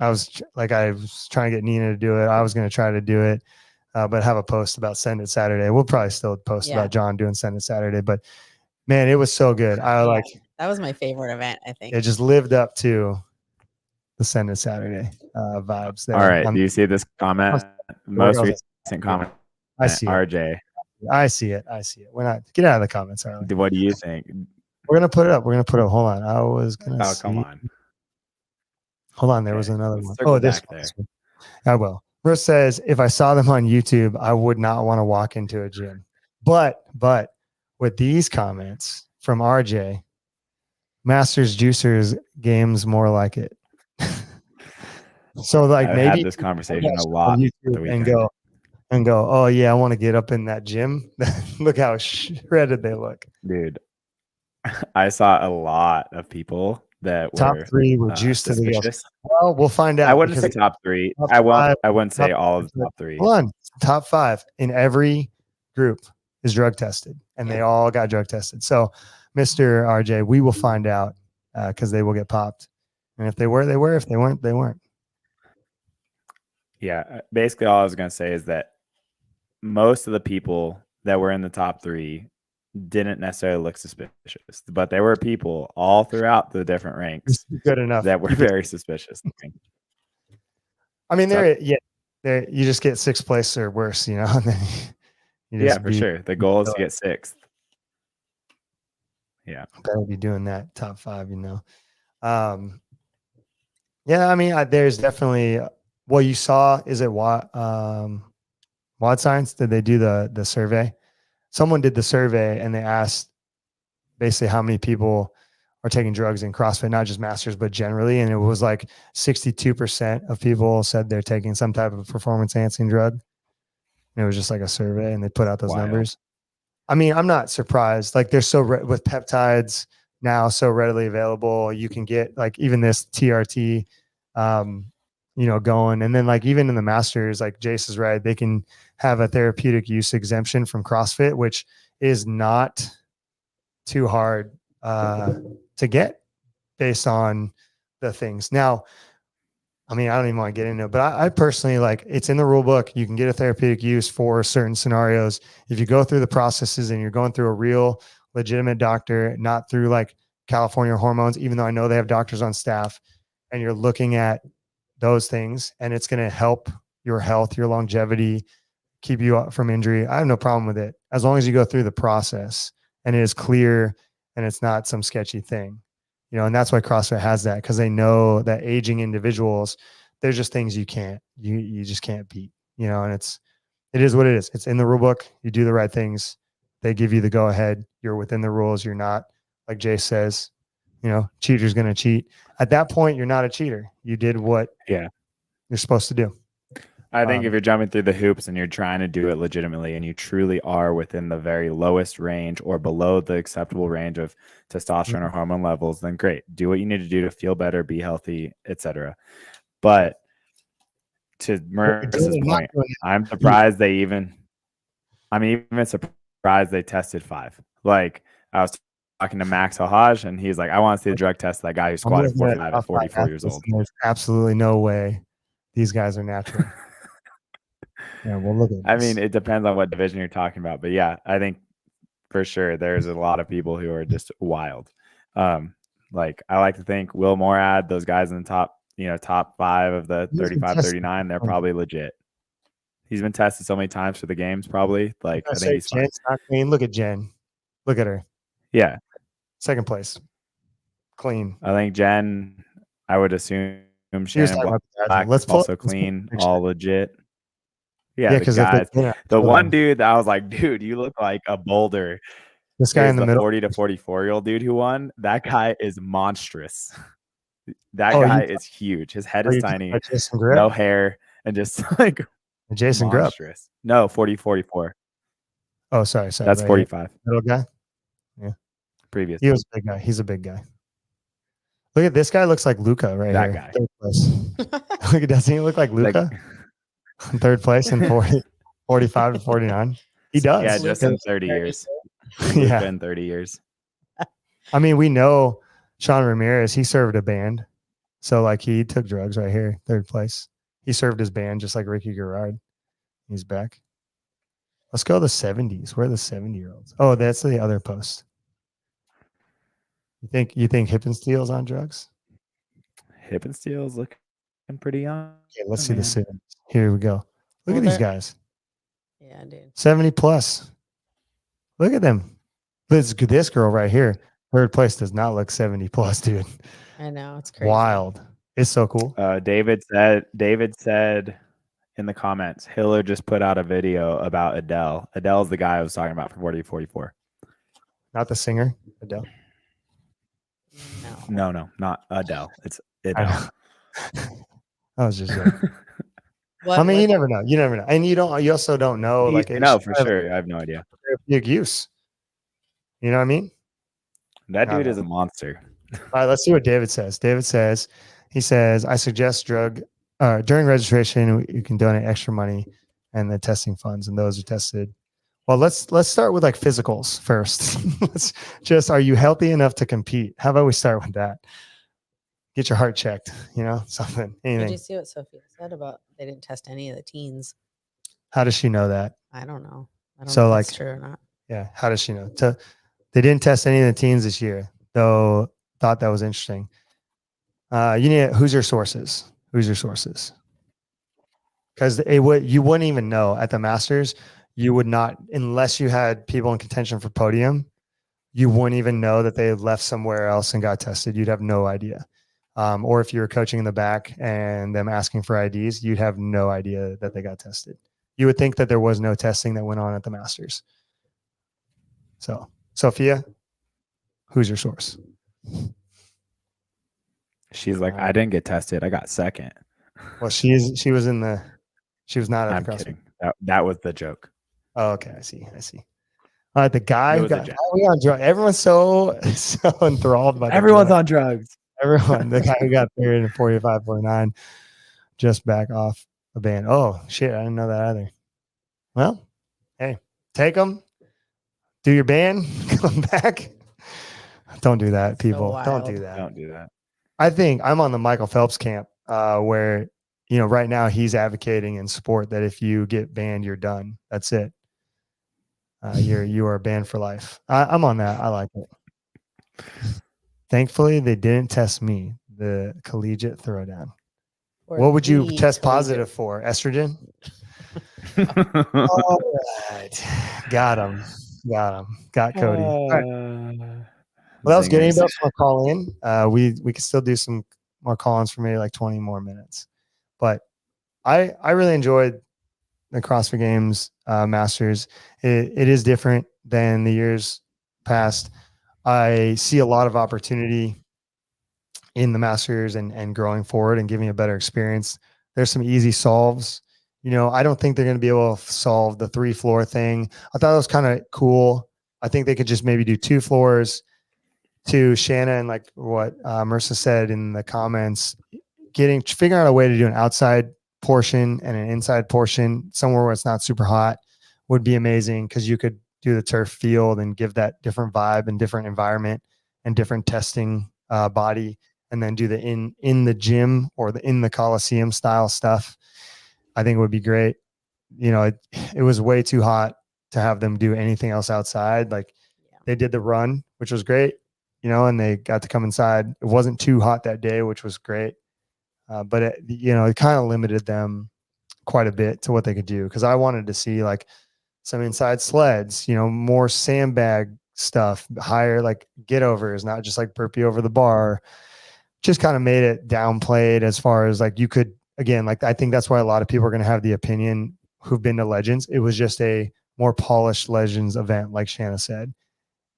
was trying to get Nina to do it. I was going to try to do it, but have a post about Send It Saturday. We'll probably still post about John doing Send It Saturday. But man, it was so good.
That was my favorite event, I think.
It just lived up to the Send It Saturday vibes. There.
All right. Do you see this comment? Most recent comment.
I see
RJ.
I see it. We're not get out of the comments, Harley.
What do you think?
We're gonna put it up. Hold on. I was gonna.
Oh, come on.
Hold on. There was another one. Oh, this one. I will. Russ says, if I saw them on YouTube, I would not want to walk into a gym. But with these comments from RJ, Masters Juicers games more like it. So like maybe
had this conversation a lot
and go, oh yeah, I want to get up in that gym. Look how shredded they look,
dude. I saw a lot of people that
top
were
3 were juiced to the gills. Well, we'll find out.
I wouldn't say top 3. I wouldn't say all of the top 3.
Hold on, top 5 in every group is drug tested, and they all got drug tested. So, Mr. RJ, we will find out because they will get popped, and if they were, they were. If they weren't, they weren't.
Yeah, basically all I was going to say is that most of the people that were in the top 3 didn't necessarily look suspicious, but there were people all throughout the different ranks
good enough
that were very suspicious.
I mean, you just get 6th place or worse, you know. And then you
for sure. The goal is to get 6th. Yeah,
better be doing that top 5, you know. Yeah, I mean, there's definitely. Well, you saw, is it WOD Science? Did they do the survey? Someone did the survey and they asked basically how many people are taking drugs in CrossFit, not just Masters, but generally. And it was like 62% of people said they're taking some type of performance enhancing drug. And it was just like a survey and they put out those numbers. I mean, I'm not surprised. Like they're with peptides now so readily available. You can get like even this TRT, going. And then like even in the masters, like Jace is right, they can have a therapeutic use exemption from CrossFit, which is not too hard to get based on the things. Now, I mean, I don't even want to get into it, but I personally like it's in the rule book. You can get a therapeutic use for certain scenarios. If you go through the processes and you're going through a real legitimate doctor, not through like California hormones, even though I know they have doctors on staff, and you're looking at those things and it's going to help your health, your longevity, keep you up from injury. I have no problem with it as long as you go through the process and it is clear and it's not some sketchy thing. And that's why CrossFit has that, because they know that aging individuals, there's just things you just can't beat, and it is what it is. It's in the rule book. You do the right things. They give you the go ahead. You're within the rules. You're not, like Jay says, cheater's going to cheat. At that point, you're not a cheater. You did what you're supposed to do.
I think if you're jumping through the hoops and you're trying to do it legitimately and you truly are within the very lowest range or below the acceptable range of testosterone or hormone levels, then great. Do what you need to do to feel better, be healthy, etc. But to Marissa's point, I'm surprised I'm even surprised they tested 5. Like I was talking to Max Hahaj and he's like, I want to see the drug test of that guy who squatted 45 at 44 years old.
There's absolutely no way these guys are natural. Yeah, well, look at this.
I mean, it depends on what division you're talking about, but yeah, I think for sure there's a lot of people who are just wild. Like I like to think Will Morad, those guys in the top 5 of the 35, 39, they're probably legit. He's been tested so many times for the games, probably. Like I think he's fine.
Jen's not clean. Look at Jen. Look at her.
Yeah.
Second place. Clean.
I think Jen, I would assume Shannon Black also clean, all legit. Yeah, because the one dude that I was like, dude, you look like a boulder.
This guy in the middle,
40 to 44-year-old dude who won, that guy is monstrous. That guy is huge. His head is tiny, no hair, and just like
Jason Grubb.
No, 44.
Oh, sorry.
That's 45.
Middle guy. Yeah.
Previous.
He was a big guy. He's a big guy. Look at this guy. Looks like Luca right
that
here.
Guy.
Look, doesn't he look like Luca? Third place in 45 to 49. He does.
Yeah, just in 30 years.
Yeah.
In 30 years.
I mean, we know Sean Ramirez, he served a band. So like he took drugs right here, 3rd place. He served his band just like Ricky Garrard. He's back. Let's go to the 70s. Where are the 70-year-olds? Oh, that's the other post. You think Hippensteel's on drugs?
Hippensteel's looking pretty young.
Okay, let's see the 70s. Here we go. Look at these guys.
Yeah, dude.
70 plus. Look at them. This girl right here, 3rd place, does not look 70 plus, dude.
I know, it's crazy.
Wild. It's so cool.
David said in the comments, Hiller just put out a video about Adele. Adele's the guy I was talking about for 40-44.
Not the singer, Adele.
No, not Adele. It's Adele.
I was just joking. I mean, you never know. You never know. And you also don't know. Like,
no, for sure. I have no idea.
Therapeutic use. You know what I mean?
That dude is a monster.
All right, let's see what David says. He says, I suggest during registration, you can donate extra money and the testing funds, and those are tested. Well, let's start with like physicals first. Are you healthy enough to compete? How about we start with that? Get your heart checked, something, anything.
Did you see what Sophia said about they didn't test any of the teens?
How does she know that?
I don't know. I don't know if that's true or not.
Yeah. How does she know? They didn't test any of the teens this year, though. Thought that was interesting. Who's your sources? Because you wouldn't even know at the Masters. You would not, unless you had people in contention for podium, you wouldn't even know that they left somewhere else and got tested. You'd have no idea. Or if you were coaching in the back and them asking for IDs, you'd have no idea that they got tested. You would think that there was no testing that went on at the Masters. So, Sophia, who's your source?
She's like, I didn't get tested. I got second.
Well, she was not at
I'm
the CrossFit.
kidding. That was the joke.
Oh, okay. I see. All right, the guy
It
who
was a
got
joke.
on drugs. Everyone's so enthralled by the
Everyone's
drug.
on drugs.
Everyone. The guy who got third in 45, 49, just back off a ban. Oh shit, I didn't know that either. Well, hey, take them, do your ban, come back. Don't do that, people. Don't do
wild.
that.
Don't do that.
I think I'm on the Michael Phelps camp, where right now he's advocating in sport that if you get banned, you're done. That's it. You are banned for life. I'm on that. I like it. Thankfully, they didn't test me, the collegiate throwdown.
Or
What would you
the
test
collegiate.
positive for? Estrogen? All right. Got him. Got Cody. All right. Well, that was good.
Zingers.
Anybody else want to call in? We could still do some more call-ins for maybe like 20 more minutes. But I really enjoyed the CrossFit Games Masters. It is different than the years past. I see a lot of opportunity in the Masters and growing forward and giving a better experience. There's some easy solves. I don't think they're going to be able to solve the 3-floor thing. I thought it was kind of cool. I think they could just maybe do 2 floors. To Shannon, like what Marissa said in the comments, figuring out a way to do an outside portion and an inside portion somewhere where it's not super hot would be amazing, because you could do the turf field and give that different vibe and different environment and different testing body, and then do the in the gym or in the Coliseum style stuff. I think it would be great. It was way too hot to have them do anything else outside. Like they did the run, which was great, and they got to come inside. It wasn't too hot that day, which was great. But it kind of limited them quite a bit to what they could do. Because I wanted to see like some inside sleds, more sandbag stuff, higher like get overs, not just like burpee over the bar. Just kind of made it downplayed as far as like you could, again, like I think that's why a lot of people are going to have the opinion who've been to Legends. It was just a more polished Legends event, like Shanna said.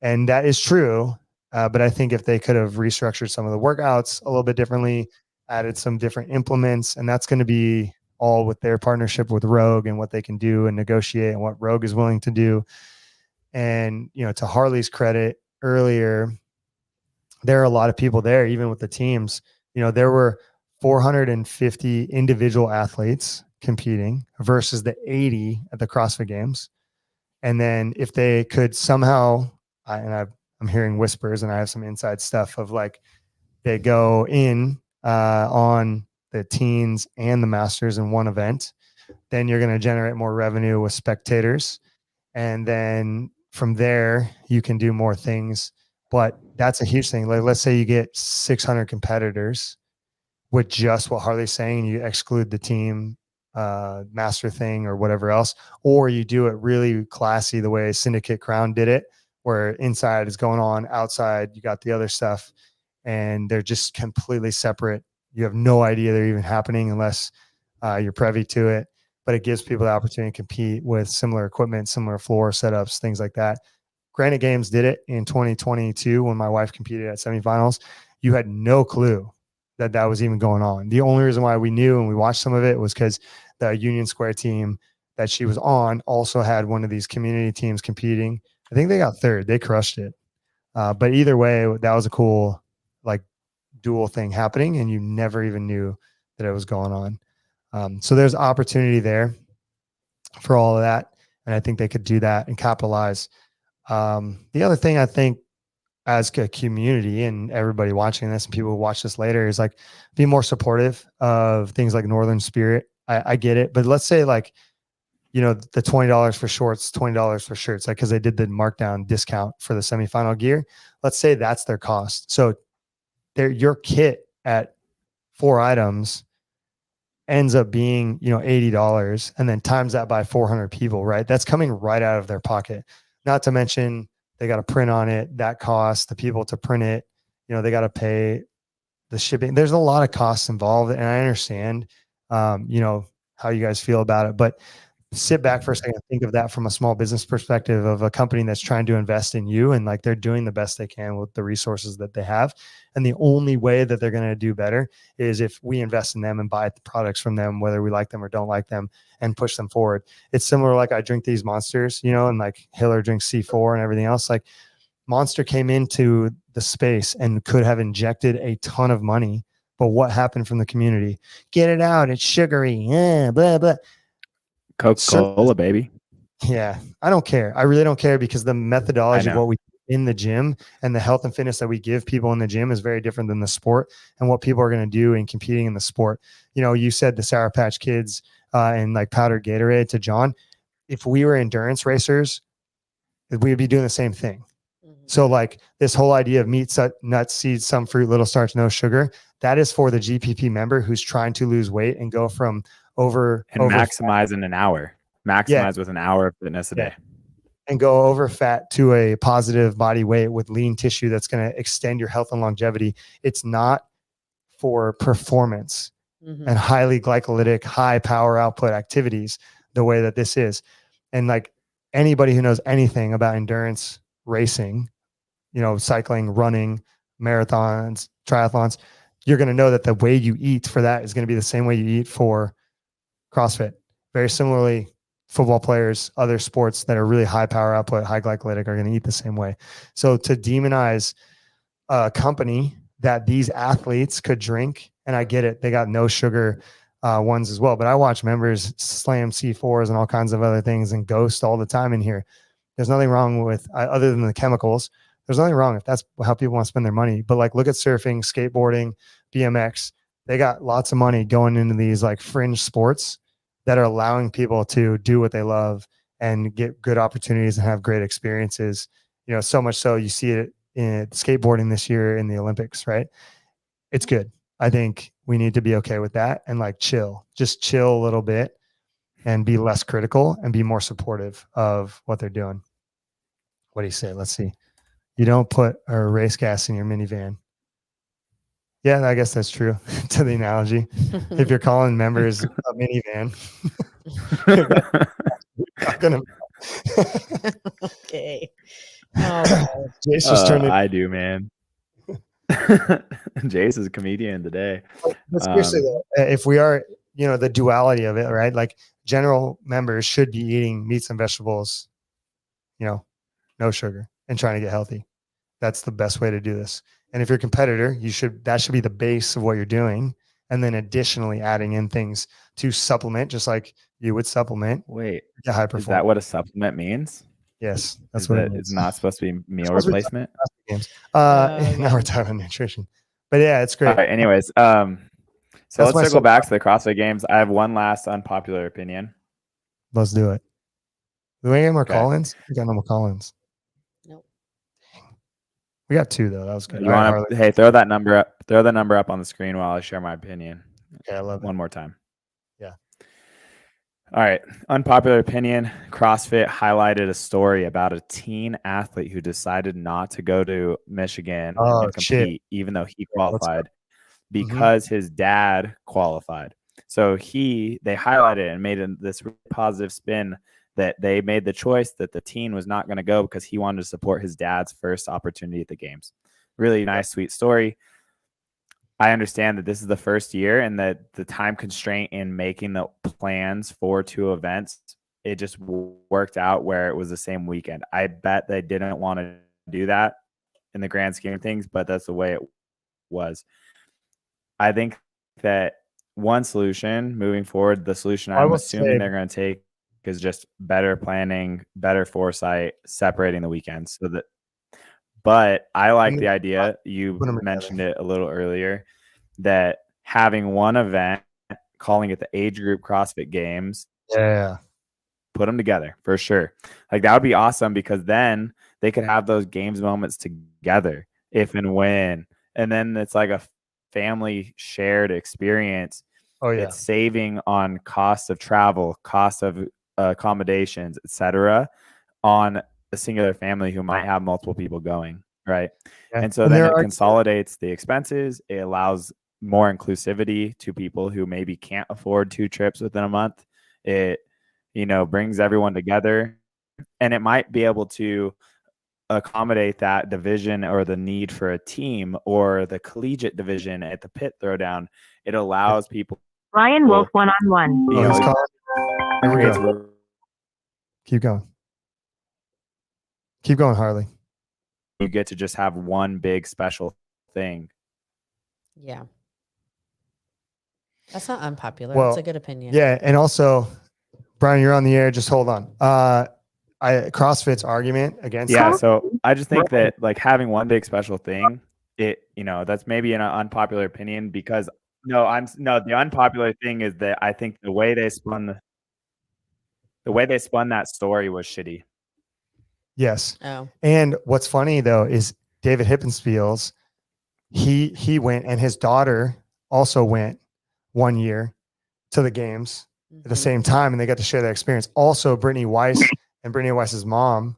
And that is true. But I think if they could have restructured some of the workouts a little bit differently, added some different implements, and that's going to be all with their partnership with Rogue and what they can do and negotiate and what Rogue is willing to do. And, to Harley's credit earlier, there are a lot of people there, even with the teams. There were 450 individual athletes competing versus the 80 at the CrossFit Games. And then if they could somehow, I'm hearing whispers and I have some inside stuff of like, they go in on the teens and the masters in one event, then you're going to generate more revenue with spectators. And then from there, you can do more things. But that's a huge thing. Like, let's say you get 600 competitors with just what Harley's saying, and you exclude the team master thing or whatever else, or you do it really classy the way Syndicate Crown did it, where inside is going on, outside you got the other stuff, and they're just completely separate. You have no idea they're even happening unless you're privy to it. But it gives people the opportunity to compete with similar equipment, similar floor setups, things like that. Granite Games did it in 2022 when my wife competed at semifinals. You had no clue that was even going on. The only reason why we knew and we watched some of it was because the Union Square team that she was on also had one of these community teams competing. I think they got third. They crushed it. But either way, that was a cool like dual thing happening, and you never even knew that it was going on. So there's opportunity there for all of that. And I think they could do that and capitalize. The other thing I think as a community and everybody watching this and people who watch this later is like be more supportive of things like Northern Spirit. I get it. But let's say like, the $20 for shorts, $20 for shirts, like, cause they did the markdown discount for the semifinal gear. Let's say that's their cost. So your kit at 4 items ends up being, $80, and then times that by 400 people, right? That's coming right out of their pocket. Not to mention they got to print on it, that cost, the people to print it, they got to pay the shipping. There's a lot of costs involved, and I understand, how you guys feel about it, but sit back for a second and think of that from a small business perspective of a company that's trying to invest in you, and like they're doing the best they can with the resources that they have. And the only way that they're going to do better is if we invest in them and buy the products from them, whether we like them or don't like them, and push them forward. It's similar, like I drink these Monsters, you know, and like Hiller drinks C4 and everything else. Like Monster came into the space and could have injected a ton of money, but what happened from the community? Get it out, it's sugary, yeah, blah blah.
Coca-Cola, baby.
Yeah, I don't care. I really don't care, because the methodology of
know.
what we do in the gym and the health and fitness that we give people in the gym is very different than the sport and what people are going to do in competing in the sport. You know, you said the Sour Patch Kids and like powdered Gatorade to John. If we were endurance racers, we would be doing the same thing. So like this whole idea of meat, nuts, seeds, some fruit, little starch, no sugar, that is for the GPP member who's trying to lose weight and go from
maximize in an hour. Maximize with an hour of fitness a day.
And go over fat to a positive body weight with lean tissue that's going to extend your health and longevity. It's not for performance and highly glycolytic, high power output activities the way that this is. And like anybody who knows anything about endurance racing, you know, cycling, running, marathons, triathlons, you're going to know that the way you eat for that is going to be the same way you eat for CrossFit. Very similarly, football players, other sports that are really high power output, high glycolytic are going to eat the same way. So to demonize a company that these athletes could drink, and I get it, they got no sugar ones as well, but I watch members slam C4s and all kinds of other things and Ghost all the time in here. There's nothing wrong with, other than the chemicals, there's nothing wrong if that's how people want to spend their money. But like, look at surfing, skateboarding, BMX. They got lots of money going into these like fringe sports that are allowing people to do what they love and get good opportunities and have great experiences. You know, so much so you see it in skateboarding this year in the Olympics, right? It's good. I think we need to be okay with that and like just chill a little bit and be less critical and be more supportive of what they're doing. What do you say? Let's see. You don't put a race gas in your minivan. Yeah, I guess that's true to the analogy. If you're calling members a minivan, not gonna.
Okay. Oh,
Jace just turned it.
I do, man. Jace is a comedian today.
But seriously, though, if we are, you know, the duality of it, right? Like general members should be eating meats and vegetables, you know, no sugar, and trying to get healthy. That's the best way to do this. And if you're a competitor, that should be the base of what you're doing. And then additionally adding in things to supplement, just like you would supplement.
Wait,
high performance.
Is that what a supplement means?
Yes, that's what it means.
It's not supposed to be meal replacement.
Now we're talking about nutrition, but yeah, it's great.
All right, anyways, so let's circle back to the CrossFit Games. I have one last unpopular opinion.
Let's do it. Do we have more call-ins? We got no more call-ins.
Nope.
We got 2 though. That was good.
Hey, throw that number up. Throw the number up on the screen while I share my opinion.
Okay, I love it.
One more time.
Yeah.
All right. Unpopular opinion. CrossFit highlighted a story about a teen athlete who decided not to go to Michigan and compete, even though he qualified, because his dad qualified. So they highlighted it and made this really positive spin that they made the choice that the teen was not going to go because he wanted to support his dad's first opportunity at the games. Really nice, sweet story. I understand that this is the first year and that the time constraint in making the plans for 2 events, it just worked out where it was the same weekend. I bet they didn't want to do that in the grand scheme of things, but that's the way it was. I think that one solution moving forward, the solution I'm assuming they're going to take is just better planning, better foresight, separating the weekends but I like the idea. You mentioned it a little earlier that having one event, calling it the age group CrossFit Games.
Yeah.
Put them together for sure. Like that would be awesome because then they could have those games moments together if and when. And then it's like a family shared experience.
Oh yeah.
It's saving on cost of travel, cost of accommodations, etc. on a singular family who might have multiple people going, right? Yeah. And so then it consolidates the expenses. It allows more inclusivity to people who maybe can't afford 2 trips within a month. It brings everyone together, and it might be able to accommodate that division or the need for a team or the collegiate division at the pit throwdown. It allows people.
Ryan Wolf 1-on-1.
Here we go. Keep going. Keep going, Harley.
You get to just have one big special thing.
Yeah. That's not unpopular.
Well,
That's a good opinion.
Yeah. And also, Brian, you're on the air. Just hold on. CrossFit's argument against that.
So I just think that like having one big special thing, that's maybe an unpopular opinion because the unpopular thing is that I think the way they spun that story was shitty.
Yes.
Oh.
And what's funny though is David Hippenspiels, he went, and his daughter also went 1 year to the games at the same time, and they got to share their experience. Also, Brittany Weiss and Brittany Weiss's mom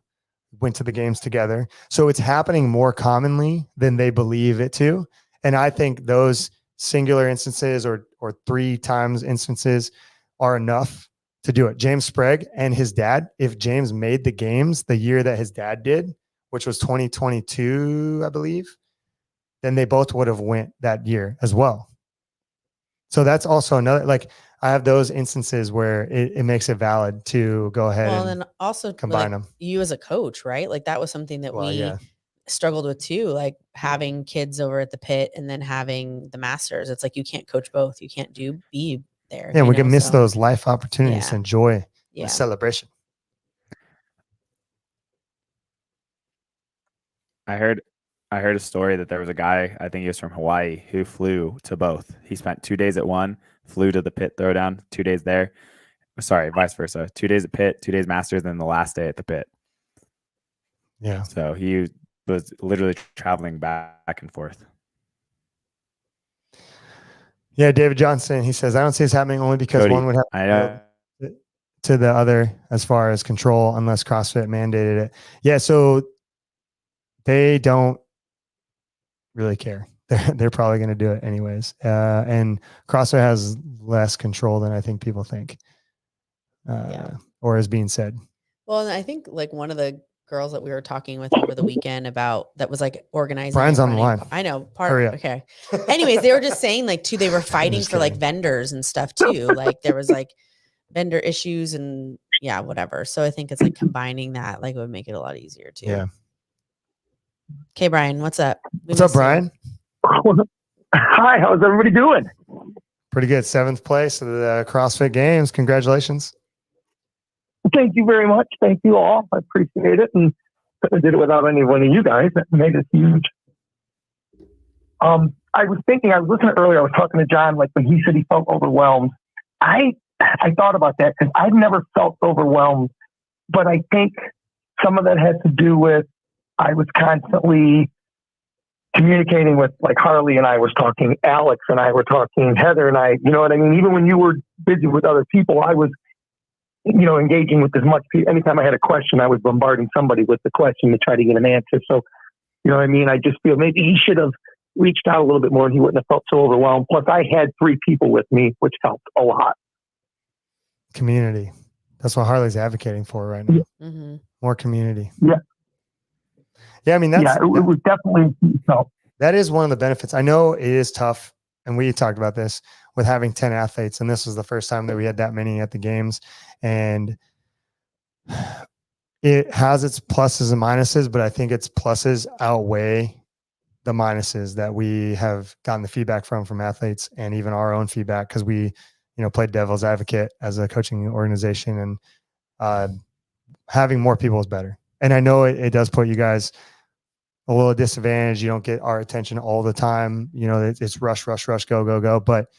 went to the games together. So it's happening more commonly than they believe it to. And I think those singular instances or 3 times instances are enough to do it. James Sprague and his dad, if James made the games the year that his dad did, which was 2022, I believe, then they both would have went that year as well. So that's also another, like, I have those instances where it makes it valid to go ahead and
then also
combine them.
You as a coach, right? Like that was something that we struggled with too, like having kids over at the pit and then having the masters. It's like you can't coach both. You can't be there.
Yeah, we can miss those life opportunities to enjoy the celebration.
I heard a story that there was a guy, I think he was from Hawaii, who flew to both. He spent 2 days at one, flew to the pit throwdown, 2 days there. Sorry, vice versa. 2 days at pit, 2 days masters, then the last day at the pit.
Yeah.
So he was literally traveling back and forth.
Yeah, David Johnson, he says, I don't see this happening only because one would have to the other as far as control unless CrossFit mandated it. Yeah, so they don't really care. They're probably going to do it anyways. And CrossFit has less control than I think people think, or is being said.
Well, and I think like one of the girls that we were talking with over the weekend about that was like organizing.
Brian's on the line.
I know.
Okay.
Anyways, they were just saying like too, they were fighting for like vendors and stuff too. Like there was like vendor issues and whatever. So I think it's like combining that like would make it a lot easier too.
Yeah.
Okay, Brian, what's up?
What's up, Brian?
Hi, how's everybody doing?
Pretty good. 7th place at the CrossFit Games. Congratulations.
Thank you very much. Thank you all. I appreciate it. And I did it without any one of you guys. That made it huge. I was listening earlier, I was talking to John, like when he said he felt overwhelmed. I thought about that because I've never felt overwhelmed, but I think some of that had to do with I was constantly communicating with, like Harley and I was talking, Alex and I were talking, Heather and I, you know what I mean? Even when you were busy with other people, I was, engaging with as much people. Anytime I had a question, I was bombarding somebody with the question to try to get an answer. So, you know what I mean? I just feel maybe he should have reached out a little bit more and he wouldn't have felt so overwhelmed. Plus I had 3 people with me, which helped a lot.
Community. That's what Harley's advocating for right now.
Yeah.
Mm-hmm.
More community.
Yeah.
Yeah, I mean,
it was definitely
that is one of the benefits. I know it is tough, and we talked about this with having 10 athletes, and this was the first time that we had that many at the games, and it has its pluses and minuses, but I think its pluses outweigh the minuses that we have gotten the feedback from athletes and even our own feedback because we, played devil's advocate as a coaching organization, and having more people is better. And I know it does put you guys a little disadvantage. You don't get our attention all the time. It's rush, go. But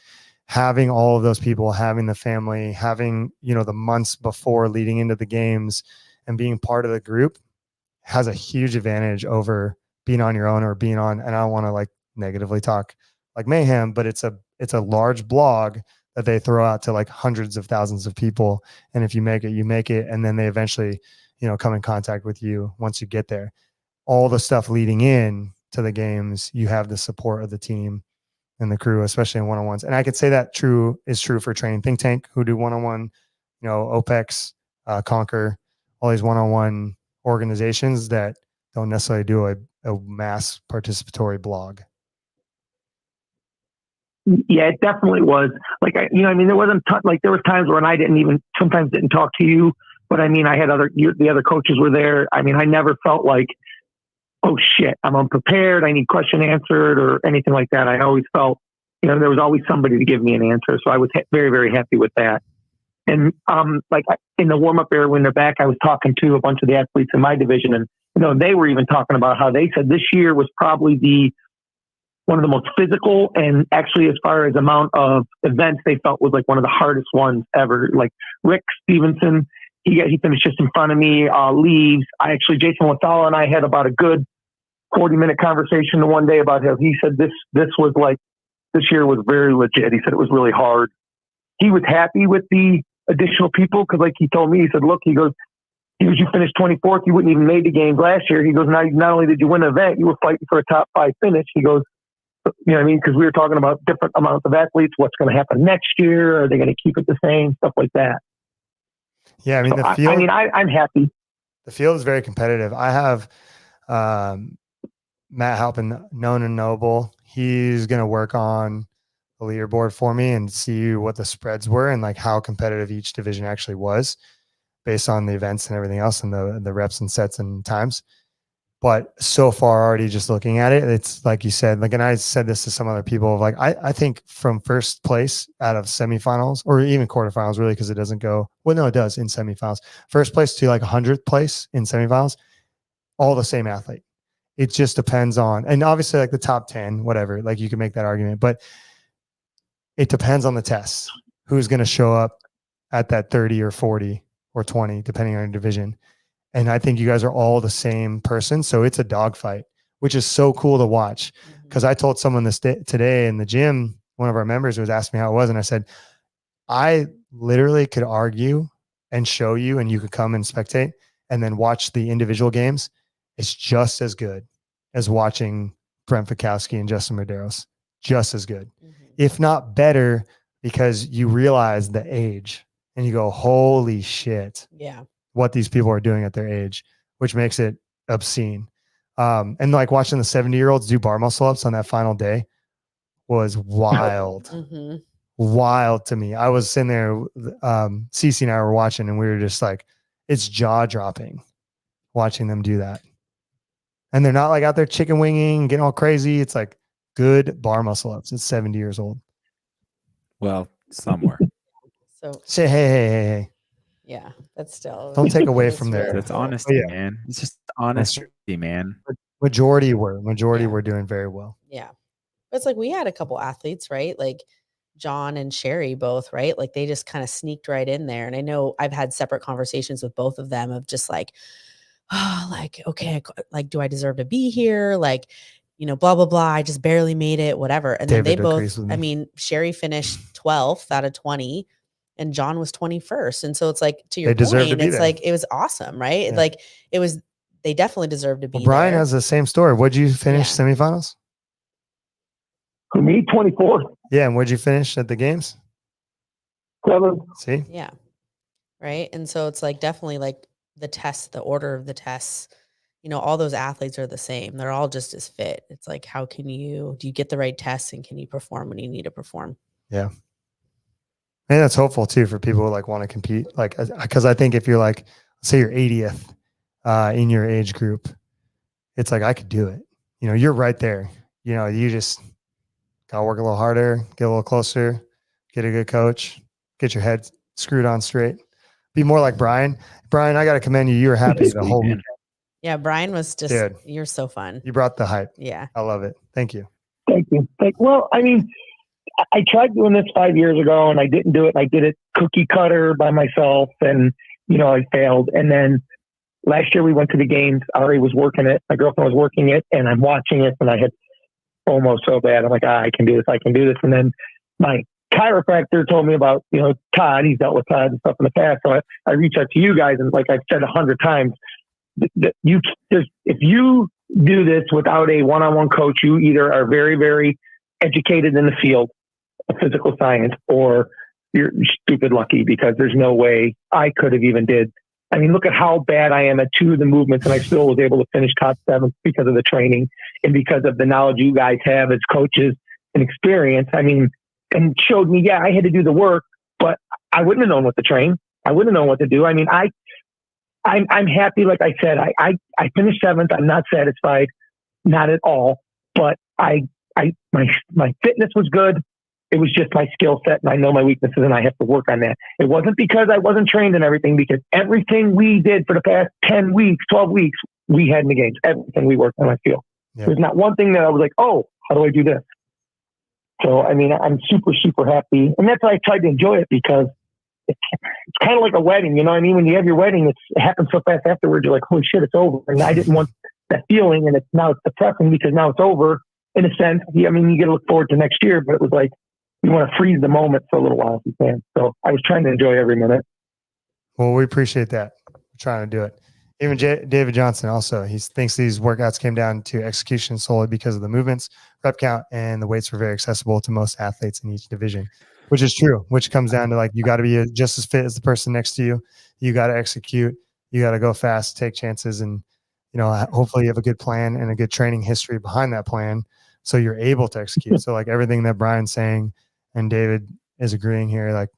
having all of those people, having the family, having, the months before leading into the games and being part of the group has a huge advantage over being on your own or being on, and I don't want to like negatively talk like Mayhem, but it's a large blog that they throw out to like hundreds of thousands of people. And if you make it, you make it. And then they eventually, come in contact with you once you get there. All the stuff leading in to the games, you have the support of the team and the crew, especially in one-on-ones. And I could say that is true for Training Think Tank, who do one-on-one, OPEX, Conquer, all these one-on-one organizations that don't necessarily do a mass participatory blog.
Yeah, it definitely was. Like, there wasn't there was times when I sometimes didn't talk to you, but I had the other coaches were there. I never felt like, oh shit, I'm unprepared, I need question answered or anything like that. I always felt, there was always somebody to give me an answer. So I was very, very happy with that. And in the warm up area when they're back, I was talking to a bunch of the athletes in my division, and they were even talking about how they said this year was probably one of the most physical, and actually as far as amount of events they felt was like one of the hardest ones ever. Like Rick Stevenson, he finished just in front of me, leaves. Jason Wathala and I had about a good 40-minute conversation the one day about how he said this year was very legit. He said it was really hard. He was happy with the additional people because like he told me, he said, look, he goes, you finished 24th. You wouldn't even made the games last year. He goes, now not only did you win an event, you were fighting for a top 5 finish. He goes, because we were talking about different amounts of athletes, what's going to happen next year? Are they going to keep it the same? Stuff like that.
Yeah,
the field. I'm happy.
The field is very competitive. I have Matt Halpin, known and noble. He's going to work on the leaderboard for me and see what the spreads were and like how competitive each division actually was based on the events and everything else and the reps and sets and times. But so far already just looking at it, it's like you said, like, and I said this to some other people, like, I think from first place out of semifinals or even quarterfinals, really, because it doesn't go, well, no, it does in semifinals, first place to like 100th place in semifinals, all the same athlete. It just depends on, and obviously like the top 10, whatever, like you can make that argument, but it depends on the tests, who's going to show up at that 30 or 40 or 20, depending on your division. And I think you guys are all the same person. So it's a dogfight, which is so cool to watch. Because I told someone this today in the gym, one of our members was asking me how it was. And I said, I literally could argue and show you, and you could come and spectate and then watch the individual games. It's just as good as watching Brent Fikowski and Justin Medeiros. Just as good, if not better, because you realize the age and you go, holy shit.
Yeah.
What these people are doing at their age, which makes it obscene. And like watching the 70-year-olds do bar muscle ups on that final day was wild, wild to me. I was sitting there, Cece and I were watching and we were just like, it's jaw dropping watching them do that. And they're not like out there chicken winging, getting all crazy. It's like good bar muscle ups at 70 years old.
Well, somewhere.
So
say, hey.
Yeah, that's still.
Don't take away from there.
That's honesty, man. It's just honesty, man.
Majority were doing very well.
Yeah. But it's like we had a couple athletes, right? Like John and Sherry both, right? Like they just kind of sneaked right in there. And I know I've had separate conversations with both of them of just like, oh, like, okay, like, do I deserve to be here? Like, blah, blah, blah. I just barely made it, whatever. And then they both, Sherry finished 12th out of 20. And John was 21st. And so it's like, to your point, it's like, it was awesome, right? Yeah. Like they definitely deserved to be there.
Brian has the same story. What'd you finish semifinals?
For me, 24th.
Yeah. And what'd you finish at the games?
7.
See?
Yeah. Right. And so it's like, definitely like the tests, the order of the tests, all those athletes are the same. They're all just as fit. It's like, do you get the right tests and can you perform when you need to perform?
Yeah. And that's hopeful too for people who like want to compete. Like, because I think if you're like, say you're 80th in your age group, it's like, I could do it. You're right there. You just gotta work a little harder, get a little closer, get a good coach, get your head screwed on straight. Be more like Brian. Brian, I got to commend you. You were happy the whole weekend.
Yeah. Brian was just, dude, you're so fun.
You brought the hype.
Yeah.
I love it. Thank you.
Thank you. Well, I tried doing this 5 years ago and I didn't do it. I did it cookie cutter by myself and, I failed. And then last year we went to the games. Ari was working it. My girlfriend was working it and I'm watching it and I had almost so bad. I'm like, I can do this. I can do this. And then my chiropractor told me about, Todd. He's dealt with Todd and stuff in the past. So I reached out to you guys and like I've said 100 times, if you do this without a one-on-one coach, you either are very, very educated in the field of physical science or you're stupid lucky, because there's no way I could have even did. I mean, look at how bad I am at 2 of the movements, and I still was able to finish top 7 because of the training and because of the knowledge you guys have as coaches and experience. I mean, and showed me, yeah, I had to do the work, but I wouldn't have known what to train. I wouldn't have known what to do. I mean, I'm happy. Like I said, I finished 7th. I'm not satisfied, not at all, but my fitness was good. It was just my skill set, and I know my weaknesses, and I have to work on that. It wasn't because I wasn't trained and everything, because everything we did for the past 10 weeks, 12 weeks, we had in the games. Everything we worked on, I feel. Yeah. There's not one thing that I was like, oh, how do I do this? So, I mean, I'm super, super happy. And that's why I tried to enjoy it, because it's kind of like a wedding. You know what I mean? When you have your wedding, it happens so fast afterwards. You're like, holy shit, it's over. And I didn't want that feeling. And now it's depressing because now it's over in a sense. I mean, you get to look forward to next year, but it was like, you want to freeze the moment for a little while if you can. So I was trying to enjoy every minute.
Well, we appreciate that. We're trying to do it. Even David Johnson also, he thinks these workouts came down to execution solely because of the movements, rep count, and the weights were very accessible to most athletes in each division, which is true, which comes down to, like, you got to be just as fit as the person next to you. You got to execute. You got to go fast, take chances, and, you know, hopefully you have a good plan and a good training history behind that plan, so you're able to execute. So, like, everything that Brian's saying and David is agreeing here, like,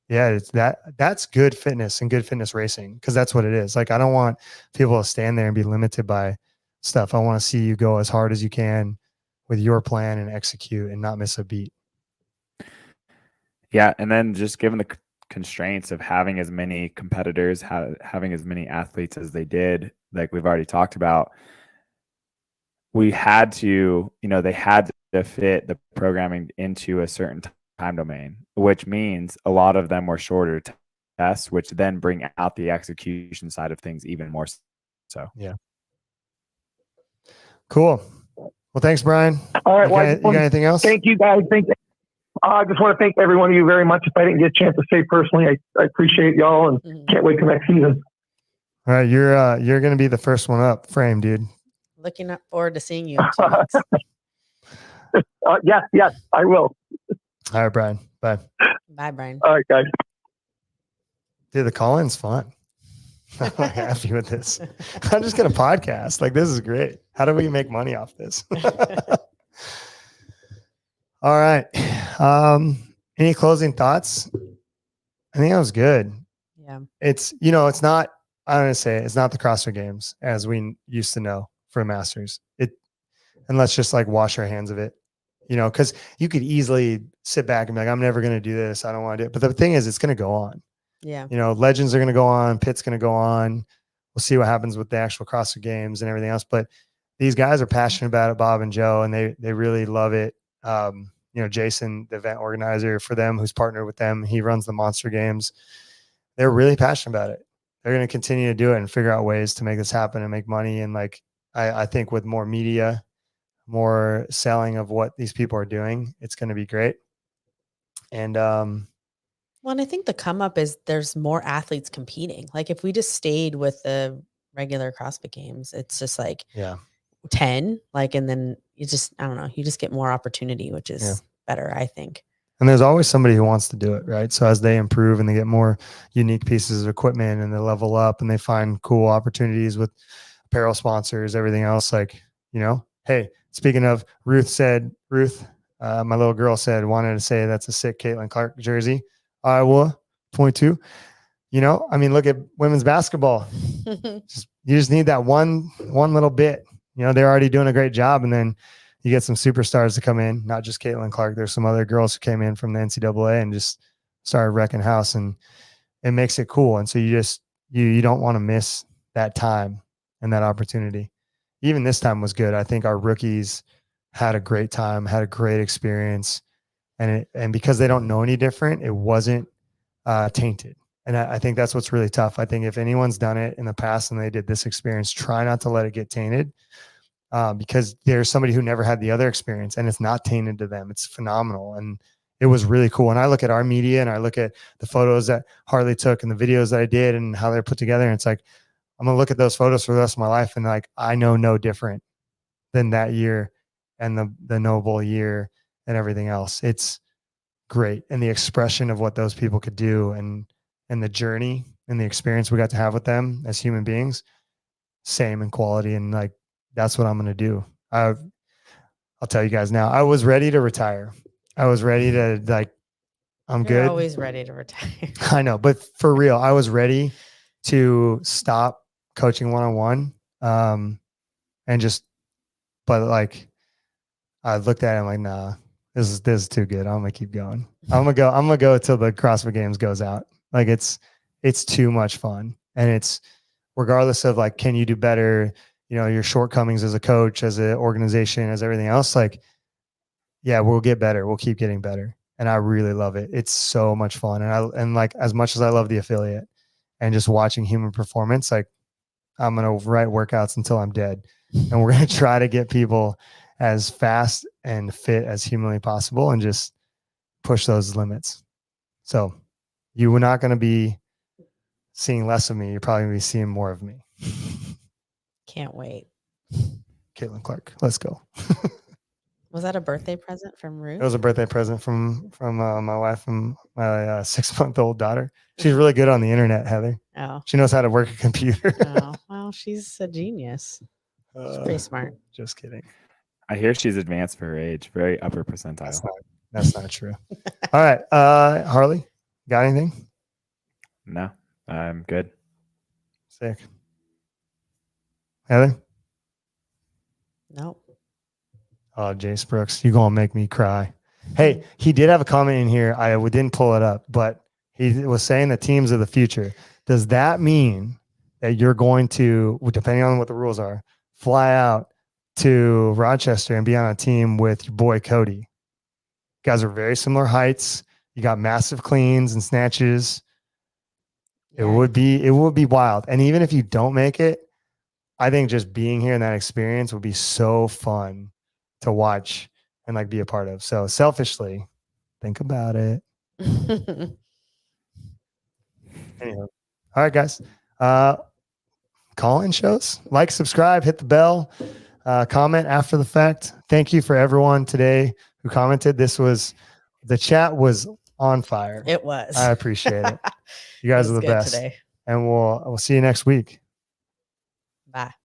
yeah, it's that's good fitness and good fitness racing, because that's what it is. Like, I don't want people to stand there and be limited by stuff. I want to see you go as hard as you can with your plan and execute and not miss a beat.
Yeah, and then just given the constraints of having as many competitors, having as many athletes as they did, like we've already talked about, we had to, you know, they had to fit the programming into a certain time domain, which means a lot of them were shorter tests, which then bring out the execution side of things even more so.
Yeah. Cool. Well, thanks, Brian.
All right.
You got anything else?
Thank you, guys. I just want to thank every one of you very much. If I didn't get a chance to say personally, I appreciate y'all and can't wait till next season.
All right. You're going to be the first one up frame, dude.
Looking forward to seeing you in 2 weeks.
Yes, I will.
All right, Brian. Bye.
Bye, Brian.
All right, guys.
Dude, the call-in's fun. I'm happy with this. I'm just going to podcast. Like, this is great. How do we make money off this? All right. Any closing thoughts? I think that was good.
Yeah.
It's, you know, it's not, I'm going to say it's not the CrossFit Games as we used to know for Masters. And let's just, like, wash our hands of it, you know, because you could easily sit back and be like, I'm never going to do this. I don't want to do it. But the thing is, it's going to go on.
Yeah.
You know, legends are going to go on. Pitt's going to go on. We'll see what happens with the actual CrossFit Games and everything else. But these guys are passionate about it, Bob and Joe, and they really love it. You know, Jason, the event organizer for them, who's partnered with them, he runs the Monster Games. They're really passionate about it. They're going to continue to do it and figure out ways to make this happen and make money. And, like, I think with more media, more selling of what these people are doing, it's going to be great. And
well, and I think the come up is there's more athletes competing. Like, if we just stayed with the regular CrossFit Games, it's just like 10, like, and then you just, I don't know, you just get more opportunity, which is better, I think.
And there's always somebody who wants to do it, right? So as they improve and they get more unique pieces of equipment and they level up and they find cool opportunities with apparel sponsors, everything else, like, you know, hey, speaking of, my little girl wanted to say that's a sick Caitlin Clark jersey. Iowa 22. You know, I mean, look at women's basketball. You just need that one little bit. You know, they're already doing a great job, and then you get some superstars to come in, not just Caitlin Clark. There's some other girls who came in from the NCAA and just started wrecking house, and it makes it cool. And so you don't want to miss that time and that opportunity. Even this time was good. I think our rookies had a great time, had a great experience, and because they don't know any different, it wasn't tainted. And I think that's what's really tough. I think if anyone's done it in the past and they did this experience, try not to let it get tainted, because there's somebody who never had the other experience and it's not tainted to them. It's phenomenal. And it was really cool. And I look at our media and I look at the photos that Harley took and the videos that I did and how they're put together. And it's like, I'm going to look at those photos for the rest of my life. And, like, I know no different than that year and the Noble year and everything else. It's great. And the expression of what those people could do and the journey and the experience we got to have with them as human beings, same in quality. And like, that's what I'm going to do. I'll tell you guys now, I was ready to retire. I was ready to like, I'm
You're
good.
always ready to retire.
I know, but for real, I was ready to stop coaching one-on-one. And just, but like, I looked at it, I'm like, nah, this is too good. I'm gonna keep going. I'm gonna go till the CrossFit Games goes out. Like it's too much fun. And it's regardless of like, can you do better, you know, your shortcomings as a coach, as an organization, as everything else, like, yeah, we'll get better. We'll keep getting better. And I really love it. It's so much fun. And like, as much as I love the affiliate and just watching human performance, like I'm going to write workouts until I'm dead. And we're going to try to get people as fast and fit as humanly possible and just push those limits. So you were not going to be seeing less of me. You're probably going to be seeing more of me.
Can't wait.
Caitlin Clark, let's go.
Was that a birthday present from Ruth?
It was a birthday present from my wife and my 6-month-old daughter. She's really good on the internet, Heather.
Oh.
She knows how to work a computer.
Oh, well, she's a genius. She's pretty smart.
Just kidding.
I hear she's advanced for her age, very upper percentile.
That's not true. All right. Harley, got anything?
No, I'm good.
Sick. Heather?
Nope.
Oh, Jace Brooks, you're going to make me cry. Hey, he did have a comment in here. I didn't pull it up, but he was saying the teams of the future. Does that mean that you're going to, depending on what the rules are, fly out to Rochester and be on a team with your boy Cody? You guys are very similar heights. You got massive cleans and snatches.
Yeah.
It would be wild. And even if you don't make it, I think just being here and that experience would be so fun to watch and like be a part of. So selfishly, think about it. Anyway. All right, guys. Call-in shows. Like, subscribe, hit the bell, comment after the fact. Thank you for everyone today who commented. The chat was on fire.
It was.
I appreciate it. You guys are the best.
Today.
And we'll see you next week.
Bye.